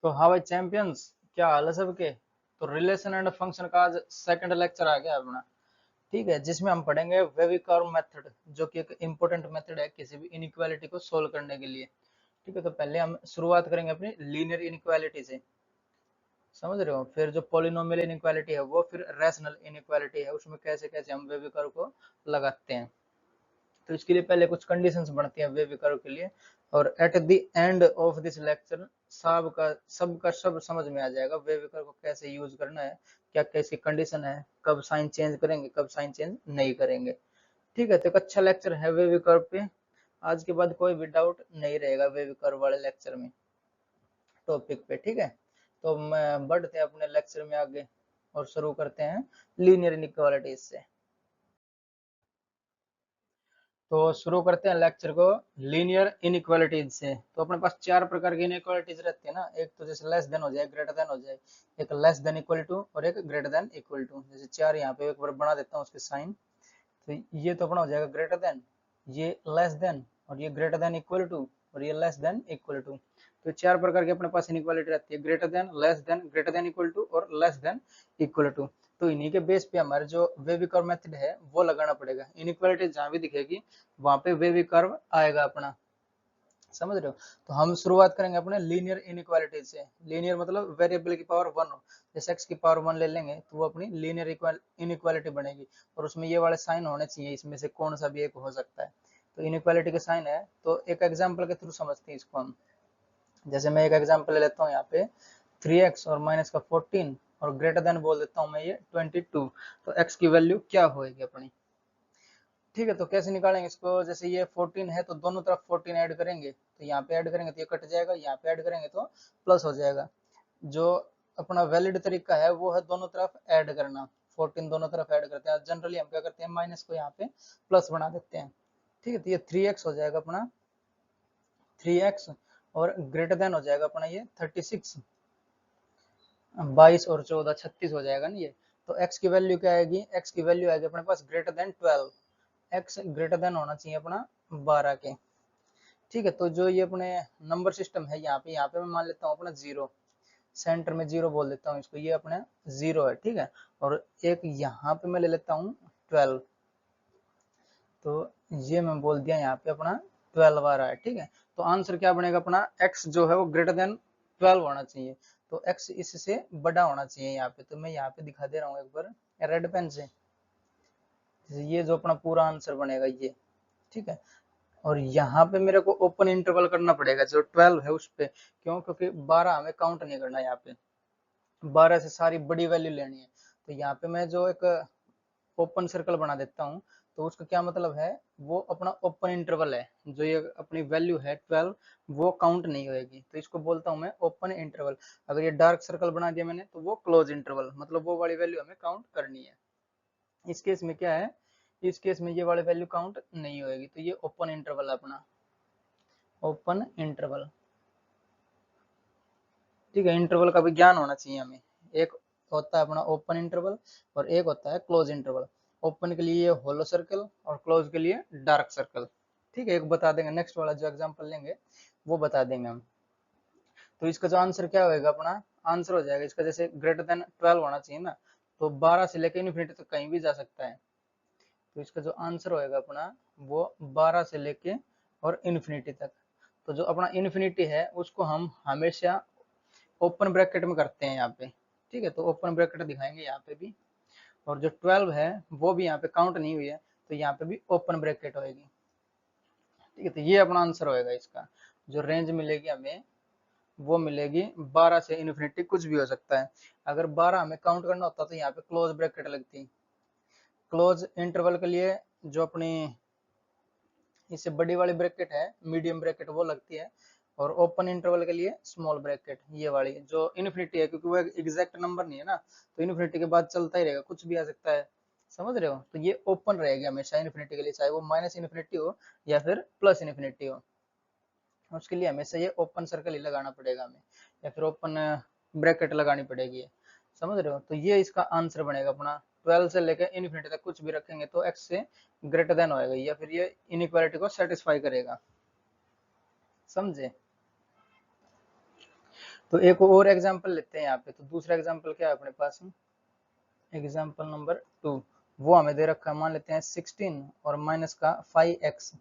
तो हाँ भाई चैंपियंस, क्या हाल है सबके। तो रिलेशन एंड फंक्शन का आज सेकंड लेक्चर आ गया अपना। ठीक है, जिसमें हम पढ़ेंगे वेविकर्व मेथड, जो कि एक इम्पोर्टेंट मेथड है किसी भी इनइक्वालिटी को सोल्व करने के लिए। ठीक है, तो पहले हम शुरुआत करेंगे अपनी लीनियर इनइक्वालिटी से, समझ रहे हो। फिर जो पॉलिनोमियल इनइक्वालिटी है वो, फिर रैशनल इनइक्वालिटी है, उसमें कैसे कैसे हम वेविकर्व को लगाते हैं। तो इसके लिए पहले कुछ कंडीशंस बनती हैं वेव कर्व के लिए, और at the end of this lecture सबका सब समझ में आ जाएगा वेव कर्व को कैसे यूज करना है, क्या कैसी कंडीशन है, कब साइन चेंज करेंगे, कब साइन चेंज नहीं करेंगे। ठीक है, तो एक अच्छा लेक्चर है वेव कर्व पे। आज के बाद कोई भी डाउट नहीं रहेगा वेव कर्व वाले लेक्चर में, टॉपिक पे। ठीक है, तो मैं बढ़ते हैं अपने लेक्चर में आगे और शुरू करते हैं लीनियर इनइक्वालिटीज से। तो शुरू करते हैं लेक्चर को लीनियर इनइक्वालिटीज से। तो अपने पास चार प्रकार की इनइक्वालिटीज रहती है ना। एक तो जैसे लेस देन हो जाए, ग्रेटर देन हो जाए, एक लेस देन इक्वल टू, और एक ग्रेटर देन इक्वल टू। जैसे चार यहाँ पे एक बार बना देता हूँ उसके साइन। तो ये तो अपना हो जाएगा ग्रेटर देन, ये लेस देन, और ये ग्रेटर देन इक्वल टू, और ये लेस देन इक्वल टू। तो चार प्रकार की अपने पास इनइक्वालिटी रहती है, greater than, less than, greater than equal to और लेस देन इक्वल टू। तो इन्हीं के बेस पे हमारे जो वेवी कर्व मेथड है वो लगाना पड़ेगा। इनइक्वालिटी जहां भी दिखेगी वहां पे वेवी कर्व आएगा अपना, समझ रहे हो। तो हम शुरुआत करेंगे अपने लीनियर इनइक्वालिटी से। लीनियर मतलब वेरिएबल की पावर वन हो, जैसे एक्स की पावर वन ले लेंगे तो वो अपनी लीनियर इनइक्वालिटी बनेगी, और उसमें ये वाले साइन होने चाहिए, इसमें से कौन सा भी एक हो सकता है। तो इनइक्वालिटी के साइन है, तो एक एग्जाम्पल के थ्रू समझते हैं इसको हम। जैसे मैं एक एग्जाम्पल ले लेता हूँ यहाँ पे, 3x और माइनस का 14, और ग्रेटर देन बोल देता हूँ मैं ये 22। तो x की वैल्यू क्या होगी अपनी। ठीक है, तो कैसे निकालेंगे इसको। जैसे ये 14 है तो दोनों तरफ 14 ऐड करेंगे, तो यहाँ पे ऐड करेंगे तो ये कट जाएगा, यहाँ पे ऐड करेंगे तो प्लस हो जाएगा। जो अपना वैलिड तरीका है वो है दोनों तरफ ऐड करना। 14 दोनों तरफ ऐड करते हैं, जनरली हम क्या करते हैं माइनस को यहाँ पे प्लस बना देते हैं। ठीक है, तो ये 3x हो जाएगा अपना, 3x, और ग्रेटर देन हो जाएगा अपना ये 36, 22 और 14 36 हो जाएगा ना ये। तो x की वैल्यू क्या आएगी, x की वैल्यू आएगी अपने पास greater than 12, x greater than होना चाहिए अपना 12 के। ठीक है, तो जो ये अपने नंबर सिस्टम है यहाँ पे मैं मान लेता हूँ अपना जीरो, सेंटर में जीरो बोल देता हूँ इसको, ये अपना जीरो है। ठीक है, और एक यहाँ पे मैं ले लेता हूँ 12, तो ये मैं बोल दिया यहाँ पे अपना 12 आ रहा है। ठीक है, तो आंसर क्या बनेगा अपना, x जो है वो ग्रेटर देन 12 होना चाहिए, तो x इससे बड़ा होना चाहिए यहाँ पे। तो मैं यहाँ पे दिखा दे रहा हूँ एक बार रेड पेन से, ये जो अपना पूरा आंसर बनेगा ये। ठीक है, और यहाँ पे मेरे को ओपन इंटरवल करना पड़ेगा जो 12 है उस पे। क्यों, क्योंकि 12 हमें काउंट नहीं करना यहाँ पे, 12 से सारी बड़ी वैल्यू लेनी है। तो यहाँ पे मैं जो एक ओपन सर्कल बना देता हूँ, तो उसका क्या मतलब है, वो अपना ओपन इंटरवल है, जो ये अपनी वैल्यू है 12 वो काउंट नहीं होएगी, तो इसको बोलता हूँ मैं ओपन इंटरवल। अगर ये डार्क सर्कल बना दिया मैंने तो वो क्लोज इंटरवल, मतलब वो वाली वैल्यू हमें काउंट करनी है। इस केस में क्या है, इस केस में ये वाली वैल्यू काउंट नहीं होएगी, तो ये ओपन इंटरवल है अपना, ओपन इंटरवल। ठीक है, इंटरवल का भी ज्ञान होना चाहिए हमें। एक होता है अपना ओपन इंटरवल और एक होता है क्लोज इंटरवल। ओपन के लिए होलो सर्कल और क्लोज के लिए डार्क सर्कल। ठीक है, एक बता देंगे, नेक्स्ट वाला जो एग्जांपल लेंगे वो बता देंगे हम। तो इसका जो आंसर क्या होगा अपना, आंसर हो जाएगा इसका, जैसे ग्रेटर देन 12 होना चाहिए ना, तो 12 से लेकर इन्फिनिटी तक कहीं भी जा सकता है। तो इसका जो आंसर होएगा अपना वो 12 से लेके और इन्फिनिटी तक। तो जो अपना इन्फिनिटी है उसको हम हमेशा ओपन ब्रैकेट में करते हैं यहाँ पे। ठीक है, तो ओपन ब्रैकेट दिखाएंगे यहाँ पे भी, और जो 12 है वो भी यहाँ पे काउंट नहीं हुई है, तो यहाँ पे भी ओपन ब्रैकेट होएगी। ठीक है, तो ये अपना आंसर होएगा इसका। जो रेंज मिलेगी हमें वो मिलेगी 12 से इन्फिनिटी, कुछ भी हो सकता है। अगर 12 हमें काउंट करना होता तो यहाँ पे क्लोज ब्रैकेट लगती। क्लोज इंटरवल के लिए जो अपनी इससे बड़ी वाली ब्रैकेट है, मीडियम ब्रैकेट, वो लगती है। और ओपन इंटरवल के लिए स्मॉल ब्रैकेट, ये वाली जो इन्फिनिटी है, क्योंकि वो एक एग्जैक्ट नंबर नहीं है ना, तो इन्फिनिटी के बाद चलता ही रहेगा, कुछ भी आ सकता है, समझ रहे हो। तो ये ओपन रहेगी हमेशा इन्फिनिटी के लिए, चाहे वो माइनस इन्फिनिटी हो या फिर प्लस इन्फिनिटी हो। उसके लिए हमेशा ये ओपन सर्कल ही लगाना पड़ेगा हमें, या फिर ओपन ब्रैकेट लगानी पड़ेगी, समझ रहे हो। तो ये इसका आंसर बनेगा अपना। 12 से लेकर इन्फिनिटी तक कुछ भी रखेंगे तो x से ग्रेटर देन होएगा, या फिर ये इनइक्वालिटी को सेटिस्फाई करेगा, समझे। तो एक और एग्जांपल लेते हैं यहाँ पे। तो दूसरा एग्जांपल क्या है अपने पास, एग्जांपल नंबर 2। वो हमें दे रखा है, मान लेते हैं 16 और माइनस का 5x,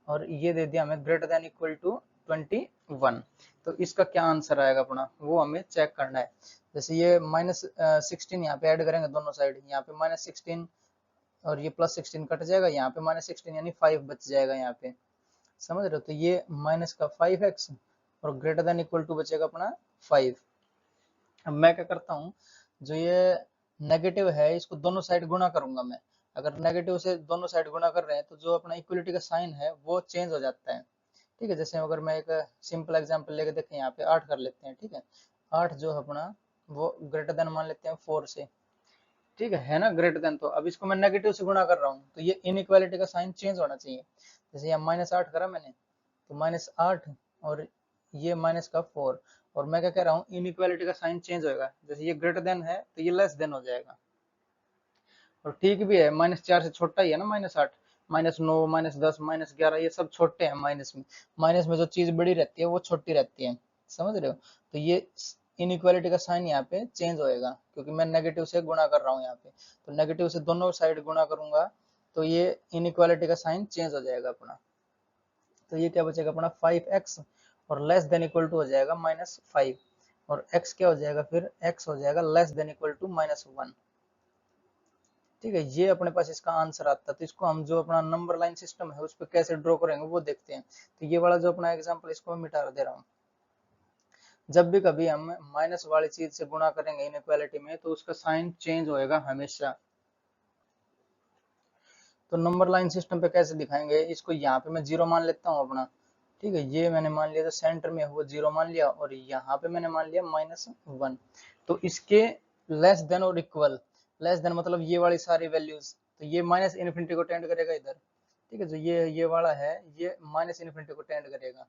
और ये दे दिया हमें ग्रेटर देन इक्वल टू 21। तो इसका क्या आंसर आएगा अपना, वो हमें चेक करना है। जैसे ये -16 यहाँ पे ऐड करेंगे दोनों साइड, यहाँ पे -16 और ये +16 कट जाएगा, यहाँ पे -16 यानी 5 बच जाएगा यहाँ पे, समझ रहे हो। तो ये माइनस का 5x और ग्रेटर देन इक्वल टू बचेगा अपना 5। अब मैं क्या करता हूँ, जो ये नेगेटिव है इसको दोनों साइड गुणा करूंगा मैं। अगर नेगेटिव से दोनों साइड गुणा कर रहे हैं तो जो अपना इक्वलिटी का साइन है वो चेंज हो जाता है। ठीक है, जैसे अगर मैं एक सिंपल एग्जांपल लेके देखें, यहाँ पे 8 कर लेते हैं। ठीक है, 8 जो है अपना वो ग्रेटर देन मान लेते हैं 4 से। ठीक है ना, ग्रेटर देन। तो अब इसको मैं नेगेटिव से गुणा कर रहा हूँ तो ये इनइक्वालिटी का साइन चेंज होना चाहिए। जैसे यहाँ -8 करा मैंने, तो -8 और ये माइनस का 4, और मैं क्या कह रहा हूँ, इनइक्वालिटी का साइन चेंज होगा। जैसे ये ग्रेटर देन है तो ये लेस देन हो जाएगा। और ठीक भी है, -4 से छोटा ही है ना -8, -9, -10, -11 ये सब छोटे हैं माइनस में। माइनस में जो चीज बड़ी रहती है वो छोटी रहती है, समझ रहे हो। तो ये इनइक्वालिटी का साइन यहाँ पे चेंज होएगा क्योंकि मैं नेगेटिव से गुणा कर रहा हूँ यहाँ पे। तो नेगेटिव से दोनों साइड गुणा करूंगा तो ये इनइक्वालिटी का साइन चेंज हो जाएगा अपना। तो ये क्या बचेगा अपना 5x, और लेस देन इक्वल टू हो जाएगा -5, और x क्या हो जाएगा फिर, x हो जाएगा लेस देन इक्वल टू -1। ठीक है, ये अपने पास इसका आंसर आता है। तो इसको हम जो अपना नंबर लाइन सिस्टम है उस पर कैसे ड्रॉ करेंगे वो देखते हैं। तो ये वाला जो अपना एग्जांपल, इसको मैं मिटा दे रहा हूँ। जब भी कभी हम माइनस वाली चीज से गुणा करेंगे इनइक्वालिटी में तो उसका साइन चेंज होएगा हमेशा। तो नंबर लाइन सिस्टम पे कैसे दिखाएंगे इसको, यहाँ पे मैं 0 मान लेता हूँ अपना। ठीक है, ये मैंने मान लिया, जो सेंटर में है वो 0 मान लिया, और यहाँ पे मैंने मान लिया -1। तो इसके लेस देन और इक्वल, लेस देन मतलब ये वाली सारी वैल्यूज, तो ये माइनस इन्फिनिटी को टेंड करेगा इधर। ठीक है, जो ये वाला है ये माइनस इन्फिनिटी को टेंड करेगा,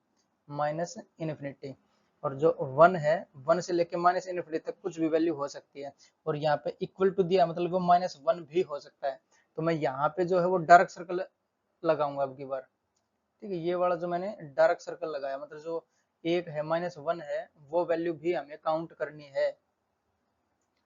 माइनस इन्फिनिटी। और जो 1 है, 1 से लेके माइनस इन्फिनिटी तक कुछ भी वैल्यू हो सकती है। और यहाँ पे इक्वल टू दिया मतलब वो -1 भी हो सकता है। तो मैं यहाँ पे जो है वो डार्क सर्कल लगाऊंगा अब की बार। ठीक है, ये वाला जो मैंने डार्क सर्कल लगाया मतलब जो एक है -1 है वो वैल्यू भी हमें काउंट करनी है,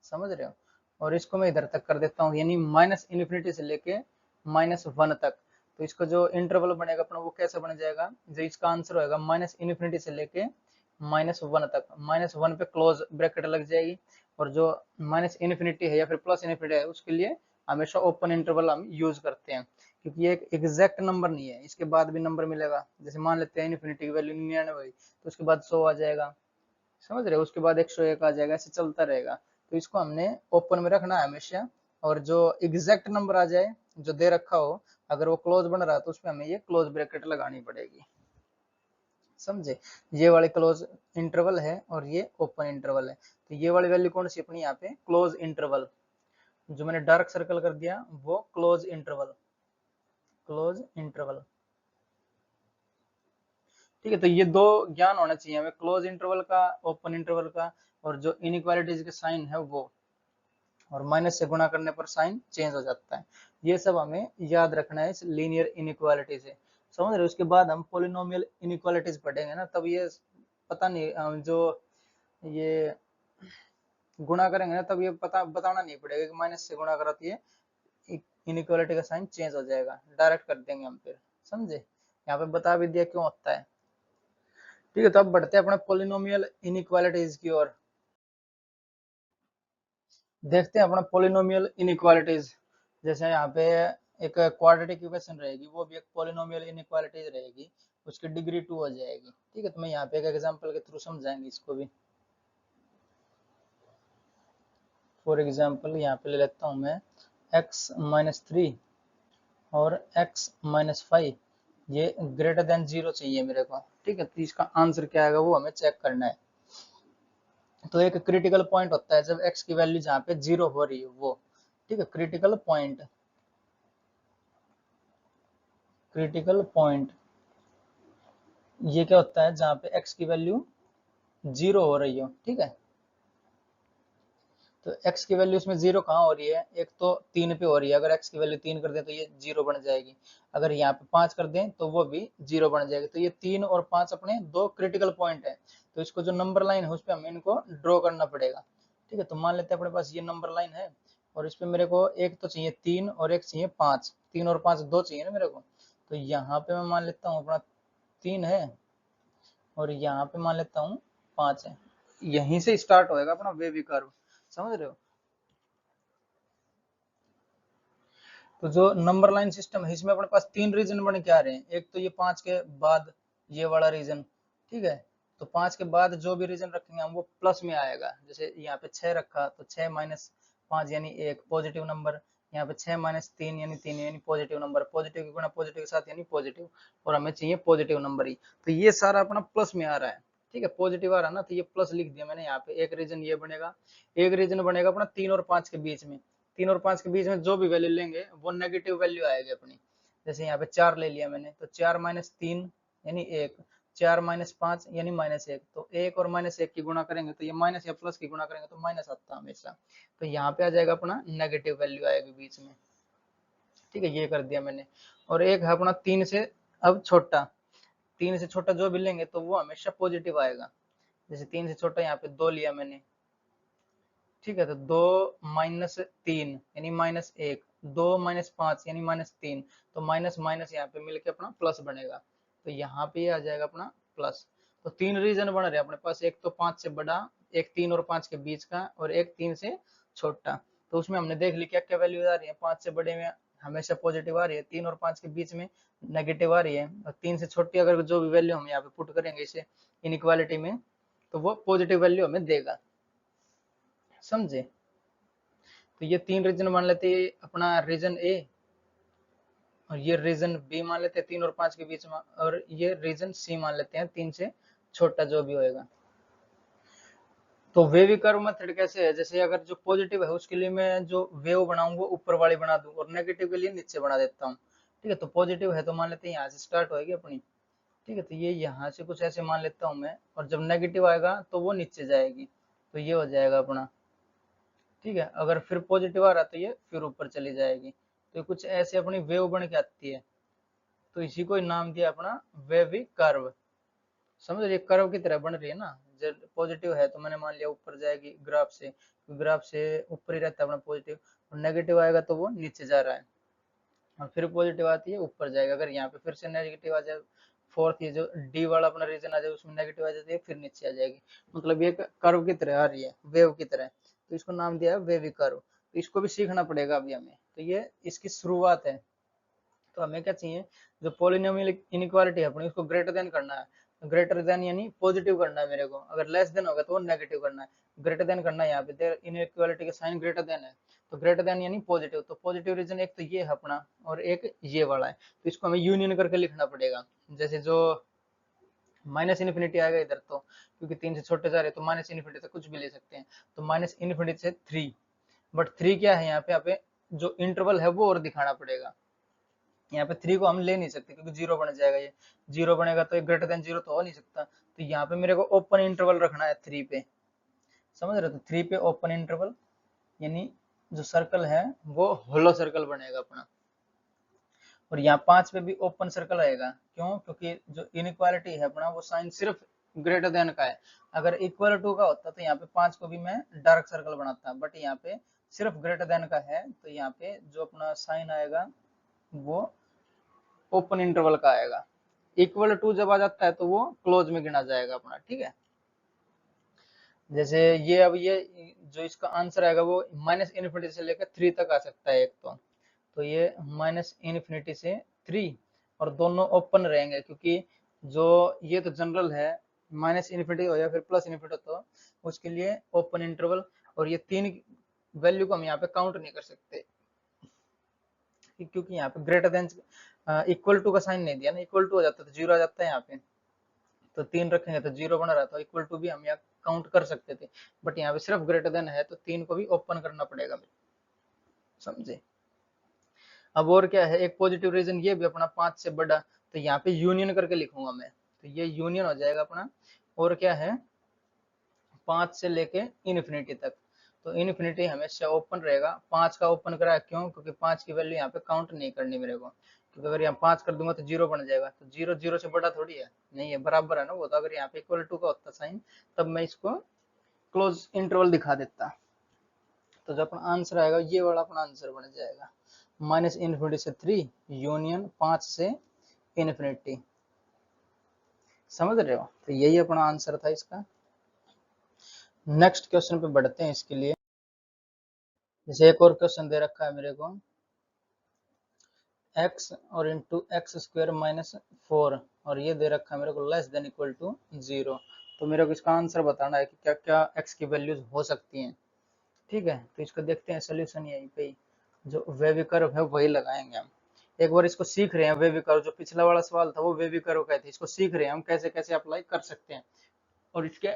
समझ रहे हो। और इसको मैं इधर तक कर देता हूँ, यानी माइनस इन्फिनिटी से लेके -1 तक। तो इसका जो इंटरवल बनेगा अपना वो कैसे बन जाएगा, जो इसका आंसर होगा माइनस इन्फिनिटी से लेके -1 तक, -1 पे क्लोज ब्रैकेट लग जाएगी। और जो माइनस इन्फिनिटी है या फिर प्लस इन्फिनिटी है उसके लिए हमेशा ओपन इंटरवल हम यूज करते हैं, क्योंकि ये एक एग्जैक्ट नंबर नहीं है, इसके बाद भी नंबर मिलेगा। जैसे मान लेते हैं इन्फिनिटी की वैल्यू 99, तो उसके बाद 100 आ जाएगा, समझ रहे हो, उसके बाद 101 आ जाएगा, ऐसे चलता रहेगा। तो इसको हमने ओपन में रखना है हमेशा। और जो एग्जैक्ट नंबर आ जाए जो दे रखा हो, अगर वो क्लोज बन रहा है तो उसमें हमें ये क्लोज ब्रैकेट लगानी पड़ेगी, समझे। ये वाले क्लोज इंटरवल है और ये ओपन इंटरवल है। तो ये वाली वैल्यू कौन सी अपनी यहाँ पे, क्लोज इंटरवल। जो मैंने डार्क सर्कल कर दिया वो क्लोज इंटरवल, क्लोज इंटरवल। ठीक है, तो ये दो ज्ञान होना चाहिए हमें, क्लोज इंटरवल का, ओपन इंटरवल का, और जो इनइक्वालिटीज के साइन है वो, और माइनस से गुणा करने पर साइन चेंज हो जाता है। ये सब हमें याद रखना है इस लीनियर इनइक्वालिटी से, समझ रहे हो। उसके बाद हम पोलिनोमियल इनइक्वालिटीज पढ़ेंगे ना, तब ये पता नहीं जो ये गुणा करेंगे ना तब ये पता बताना नहीं पड़ेगा कि माइनस से गुणा करा तो ये इनइक्वालिटी का साइन चेंज हो जाएगा, डायरेक्ट कर देंगे हम फिर, समझे। यहाँ पे बता भी दिया क्यों होता है। ठीक है, तो अब बढ़ते हैं अपने पोलिनोमियल इनइक्वालिटीज की ओर। देखते हैं अपना पोलिनोमियल इनइक्वालिटीज। जैसे यहाँ पे एक क्वाड्रेटिक इक्वेशन रहेगी, वो भी एक पोलिनोमियल इनइक्वालिटीज रहेगी, उसकी डिग्री 2 हो जाएगी। ठीक है, तो मैं यहाँ पे एक एग्जांपल के थ्रू समझाएंगे इसको भी। फॉर एग्जांपल यहाँ पे ले लेता हूँ मैं x-3 और x-5, ये ग्रेटर देन 0 चाहिए मेरे को। ठीक है, तो इसका आंसर क्या आएगा वो हमें चेक करना है। तो एक क्रिटिकल पॉइंट होता है जब x की वैल्यू जहाँ पे 0 हो रही है वो। ठीक है, क्रिटिकल पॉइंट, क्रिटिकल पॉइंट ये क्या होता है, जहाँ पे x की वैल्यू 0 हो रही हो। ठीक है, तो x की वैल्यू इसमें 0 कहाँ हो रही है, एक तो 3 पे हो रही है, अगर x की वैल्यू 3 कर दें तो ये 0 बन जाएगी, अगर यहाँ पे 5 कर दें तो वो भी 0 बन जाएगी। तो ये 3 और 5 अपने दो क्रिटिकल पॉइंट है, तो इसको जो नंबर लाइन है उस पर हमें इनको ड्रॉ करना पड़ेगा। ठीक है, तो मान लेते हैं अपने पास ये नंबर लाइन है और इस पे मेरे को एक तो चाहिए 3 और एक चाहिए 5, 3 और 5 दो चाहिए ना मेरे को। तो यहाँ पे मैं मान लेता हूँ अपना 3 है और यहाँ पे मान लेता हूँ 5 है। यहीं से स्टार्ट होएगा अपना वेवी कर्व, समझ रहे हो। तो जो नंबर लाइन सिस्टम है इसमें अपने पास 3 रीजन बन के आ रहे हैं, एक तो ये 5 के बाद ये वाला रीजन, ठीक है। तो 5 के बाद जो भी रीजन रखेंगे हम वो प्लस में आएगा, जैसे यहाँ पे 6 रखा तो 6 माइनस 5 यानी 1 पॉजिटिव नंबर, यहाँ पे 6 माइनस 3 यानी 3 यानी पॉजिटिव नंबर, पॉजिटिव के गुणा पॉजिटिव के साथ यानी पॉजिटिव, और हमें चाहिए पॉजिटिव नंबर ही। तो ये सारा अपना प्लस में आ रहा है, ठीक है, पॉजिटिव आ रहा है ना, तो ये प्लस लिख दिया मैंने यहाँ पे। एक रीजन ये बनेगा, एक रीजन बनेगा अपना 3 और 5 के बीच में, 3 और 5 के बीच में जो भी वैल्यू लेंगे वो नेगेटिव वैल्यू आएगी अपनी। जैसे यहाँ पे 4 ले लिया मैंने, तो 4 माइनस 3 यानी 1, 4 माइनस 5 यानी -1, तो 1 और -1 की गुणा करेंगे तो ये माइनस या प्लस की गुणा करेंगे तो माइनस आता है हमेशा, तो यहाँ पे आ जाएगा अपना नेगेटिव वैल्यू आएगी बीच में। ठीक है, ये कर दिया मैंने। और एक है अपना 3 से अब छोटा, 3 से छोटा जो भी लेंगे तो वो हमेशा पॉजिटिव आएगा। जैसे 3 से छोटा यहाँ पे 2 लिया मैंने, ठीक है, तो 2 माइनस 3 यानी -1, 2 माइनस 5 यानी -3, तो माइनस माइनस यहाँ पे मिलके अपना प्लस बनेगा, तो यहाँ पे आ जाएगा अपना प्लस। तो 3 रीजन बन रहे हैं अपने पास, एक तो 5 से बड़ा, एक 3 और 5 के बीच का, और एक 3 से छोटा। तो उसमें हमने देख ली क्या क्या वैल्यू आ रही है, 5 से बड़े में हमेशा पॉजिटिव आ रही है, 3 और 5 के बीच में नेगेटिव आ रही है, और 3 से छोटी अगर जो भी वैल्यू हम यहाँ पे पुट करेंगे इसे इनइक्वालिटी में तो वो पॉजिटिव वैल्यू हमें देगा, समझे। तो ये 3 रीजन मान लेते हैं अपना रीजन ए, और ये रीजन बी मान लेते हैं 3 और 5 के बीच में, और ये रीजन सी मान लेते हैं 3 से छोटा जो भी होएगा। तो वेव कर्व मेथड कैसे है, जैसे अगर जो पॉजिटिव है उसके लिए मैं जो वेव बनाऊं वो ऊपर वाली बना दूं और नेगेटिव के लिए नीचे बना देता हूँ। ठीक है, तो पॉजिटिव है तो मान लेते हैं यहाँ से स्टार्ट होएगी अपनी, ठीक है, तो ये यहाँ से कुछ ऐसे मान लेता हूँ मैं, और जब नेगेटिव आएगा तो वो नीचे जाएगी, तो ये हो जाएगा अपना। ठीक है, अगर फिर पॉजिटिव आ रहा तो ये फिर ऊपर चली जाएगी, तो कुछ ऐसे अपनी वेव बन के आती है, तो इसी को नाम दिया अपना वेवी कर्व। समझ रही, कर्व की तरह बन रही है ना, जब पॉजिटिव है तो मैंने मान लिया ऊपर जाएगी ग्राफ से, ग्राफ से ऊपर ही रहता है अपना पॉजिटिव, और नेगेटिव आएगा तो वो नीचे जा रहा है, और फिर पॉजिटिव आती है ऊपर जाएगा। अगर यहाँ पे फिर से नेगेटिव आ जाए, फोर्थ ये जो डी वाला अपना रीजन आ जाए उसमें नेगेटिव आ जाती है फिर नीचे आ जाएगी, मतलब ये कर्व की तरह आ रही है, वेव की तरह, तो इसको नाम दिया है वेवी कर्व। तो इसको भी सीखना पड़ेगा अभी हमें, तो ये इसकी शुरुआत है। तो हमें क्या चाहिए, जो पोलिनोमियल इनइक्वालिटी है अपनी उसको ग्रेटर देन करना है, ग्रेटर देन यानी पॉजिटिव करना है मेरे को, अगर लेस देन होगा तो वो नेगेटिव करना है, ग्रेटर देन करना है, यहाँ पे इनइक्वालिटी का साइन ग्रेटर देन है, तो ग्रेटर देन यानी पॉजिटिव, तो पॉजिटिव रीजन एक तो ये है अपना और एक ये वाला है, तो इसको हमें यूनियन करके लिखना पड़ेगा। जैसे जो माइनस इन्फिनिटी आएगा इधर, तो क्योंकि 3 से छोटे जा रहे तो माइनस इन्फिनिटी तक कुछ भी ले सकते हैं, तो माइनस इन्फिनिटी से 3, बट 3 क्या है यहाँ पे जो इंटरवल है वो और दिखाना पड़ेगा, यहाँ पे 3 को हम ले नहीं सकते क्योंकि 0 बन जाएगा, ये 0 बनेगा तो ग्रेटर देन 0 तो हो नहीं सकता, तो यहाँ पे मेरे को ओपन इंटरवल रखना है 3 पे, समझ रहे हो, तो 3 पे ओपन इंटरवल यानी जो सर्कल है वो होलो सर्कल बनेगा अपना, और यहाँ 5 पे भी ओपन सर्कल आएगा, क्यों, क्योंकि जो इनइक्वालिटी है अपना वो साइन सिर्फ ग्रेटर देन का है, अगर इक्वल टू का होता तो यहाँ पे 5 को भी मैं डार्क सर्कल बनाता, बट यहाँ पे सिर्फ ग्रेटर देन का है, तो यहाँ पे जो अपना साइन आएगा वो ओपन इंटरवल का आएगा, इक्वल टू जब आ जाता है तो वो क्लोज में गिना जाएगा अपना। ठीक है, जैसे ये अब ये जो इसका आंसर आएगा वो माइनस इन्फिनिटी से लेकर 3 तक आ सकता है एक तो ये माइनस इन्फिनिटी से 3, और दोनों ओपन रहेंगे क्योंकि जो ये तो जनरल है, माइनस इन्फिनिटी हो या फिर प्लस इन्फिनिटी तो उसके लिए ओपन इंटरवल, और ये 3 वैल्यू को हम यहाँ पे काउंट नहीं कर सकते क्योंकि यहाँ पे ग्रेटर देन इक्वल टू का साइन नहीं दिया ना, इक्वल टू हो जाता है तो 0 आ जाता है यहाँ पे, तो 3 रखेंगे तो 0 बना रहा था, इक्वल टू भी हम यहाँ काउंट कर सकते थे, बट यहाँ पे सिर्फ ग्रेटर देन है तो 3 को भी ओपन करना पड़ेगा, समझे। अब और क्या है, एक पॉजिटिव रीजन ये भी अपना 5 से बड़ा, तो यहाँ पे यूनियन करके लिखूंगा मैं, तो ये यूनियन हो जाएगा अपना, और क्या है 5 से लेके इन्फिनिटी तक, तो इन्फिनिटी हमेशा ओपन रहेगा। 5 का ओपन करा क्यों? क्योंकि 5 की वैल्यू यहाँ पे काउंट नहीं करनी मेरे को, क्योंकि अगर यहाँ 5 कर दूंगा तो 0 बन जाएगा, तो 0 0 से बड़ा थोड़ी है, नहीं है, बराबर है ना वो। तो अगर यहाँ पे इक्वल टू का होता साइन, तब मैं इसको क्लोज इंटरवल दिखा देता। तो जो अपना आंसर आएगा ये वाला अपना आंसर बन जाएगा, माइनस इन्फिनिटी से 3 यूनियन 5 से इन्फिनिटी। समझ रहे हो? तो यही अपना आंसर था इसका। नेक्स्ट क्वेश्चन पे बढ़ते हैं। इसके लिए जैसे एक और क्वेश्चन दे रखा है मेरे को, x और इंटू एक्स स्क्वायर माइनस 4, और ये दे रखा है मेरे को लेस देन इक्वल टू 0। तो मेरे को इसका आंसर बताना है कि क्या क्या x की वैल्यूज हो सकती हैं। ठीक है, तो इसको देखते हैं सोल्यूशन यहीं पे ही, जो वेवी कर्व है वही लगाएंगे हम। एक बार इसको सीख रहे हैं वेवी कर्व, जो पिछला वाला सवाल था वो वेवी कर्व का था, इसको सीख रहे हैं हम कैसे कैसे अप्लाई कर सकते हैं और इसके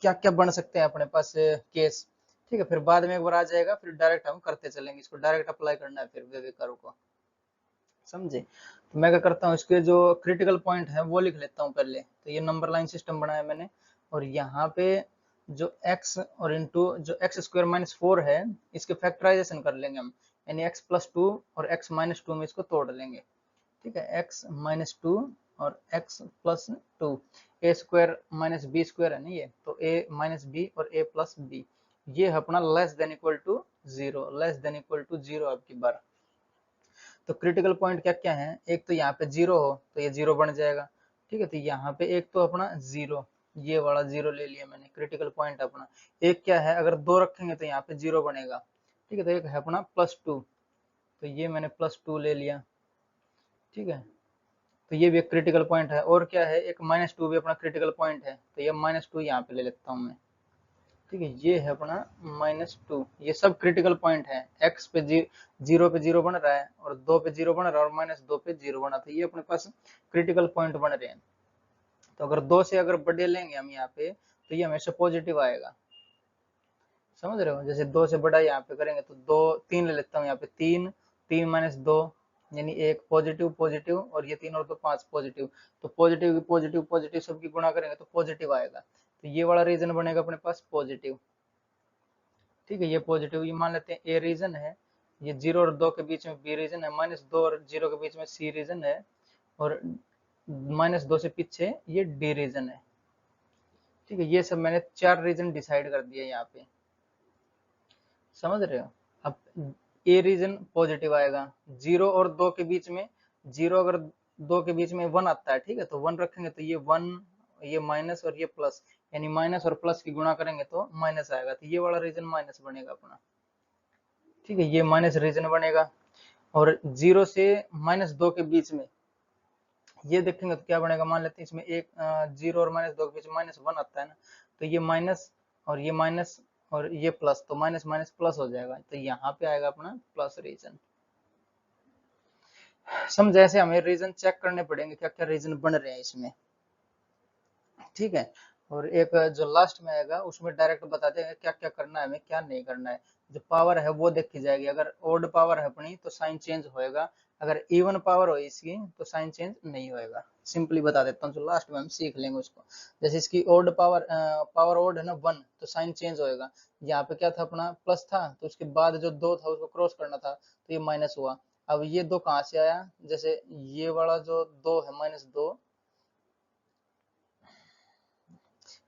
क्या क्या बन सकते हैं अपने पास केस। ठीक है, फिर बाद में एक बार आ जाएगा, फिर डायरेक्ट हम करते चलेंगे, इसको डायरेक्ट अप्लाई करना है फिर वेवी कर्व को। समझे? तो मैं क्या करता हूँ, इसके जो क्रिटिकल पॉइंट है वो लिख लेता हूँ पहले। तो ये नंबर लाइन सिस्टम बनाया मैंने, और यहाँ पे जो x और इंटू जो एक्स स्क्वायर माइनस 4 है, इसके फैक्टराइजेशन कर लेंगे हम, यानी x प्लस 2 और x माइनस 2 में इसको तोड़ लेंगे। ठीक है, x माइनस 2 और x plus 2, A square minus B square है ना ये, तो a माइनस बी और a प्लस बी, ये है अपना less than equal to 0, less than equal to 0 आपकी बार। तो क्रिटिकल पॉइंट क्या क्या है, एक तो यहाँ पे 0 हो तो ये 0 बन जाएगा। ठीक है, तो यहाँ पे एक तो अपना 0, ये वाला 0 ले लिया मैंने क्रिटिकल पॉइंट अपना। एक क्या है, अगर 2 रखेंगे तो यहाँ पे 0 बनेगा। ठीक है, तो एक है अपना +2, तो ये मैंने +2 ले लिया। ठीक है, तो ये भी एक क्रिटिकल पॉइंट है। और क्या है, एक -2 भी अपना क्रिटिकल पॉइंट है, तो ये -2 यहाँ पे ले लेता हूँ मैं। ठीक है, ये है अपना -2, ये सब क्रिटिकल पॉइंट है। x पे 0 पे 0 बन रहा है, और 2 पे 0 बन रहा है, और -2 पे 0 बना, तो ये अपने पास क्रिटिकल पॉइंट बन रहे हैं। तो अगर 2 से अगर बड़े लेंगे हम यहाँ पे, तो ये हमेशा पॉजिटिव आएगा। समझ रहे हो? जैसे 2 से बड़ा यहाँ पे करेंगे तो 2 3 ले लेता हूँ यहाँ पे, 3 3 माइनस 2, यानी एक पॉजिटिव पॉजिटिव, और ये 3 और 2 5 पॉजिटिव। तो पॉजिटिव पॉजिटिव पॉजिटिव सबकी गुणा करेंगे तो पॉजिटिव आएगा, तो ये वाला रीजन बनेगा अपने पास पॉजिटिव। ठीक है, ये पॉजिटिव, ये मान लेते हैं ए रीजन है, ये 0 और 2 के बीच में बी रीजन है, -2 और 0 के बीच में सी रीजन है, और -2 से पीछे ये डी रीजन है। ठीक है, ये सब मैंने 4 रीजन डिसाइड कर दिया यहाँ पे। समझ रहे हो? अब ए रीजन पॉजिटिव आएगा, 0 और 2 के बीच में, 0 अगर 2 के बीच में 1 आता है, ठीक है, तो 1 रखेंगे तो ये 1, ये माइनस और ये प्लस, यानी माइनस और प्लस की गुणा करेंगे तो माइनस आएगा, तो ये वाला रीजन माइनस बनेगा अपना। ठीक है, ये माइनस रीजन बनेगा। और 0 से -2 के बीच में ये देखेंगे तो क्या बनेगा, मान लेते हैं इसमें एक 0 और -2 के बीच में -1 आता है ना, तो ये माइनस और ये माइनस और ये प्लस, तो माइनस माइनस प्लस हो जाएगा, तो यहाँ पे आएगा अपना प्लस रीजन। समझे? ऐसे हमें रीजन चेक करने पड़ेंगे क्या क्या रीजन बन रहे हैं इसमें। ठीक है, और एक जो लास्ट में आएगा उसमें डायरेक्ट बता देंगे क्या क्या करना है हमें, क्या नहीं करना है। जो पावर है वो देखी जाएगी, अगर ओड पावर है अपनी तो साइन चेंज होएगा, अगर इवन पावर हो इसकी तो साइन चेंज नहीं होएगा। सिंपली बता देता हूँ, जो लास्ट में हम सीख लेंगे उसको। जैसे इसकी ओड पावर, पावर ओड है ना 1, तो साइन चेंज होएगा। यहाँ पे क्या था अपना प्लस था, तो उसके बाद जो 2 था उसको क्रॉस करना था, तो ये माइनस हुआ। अब ये 2 कहाँ से आया, जैसे ये वाला जो 2 है -2,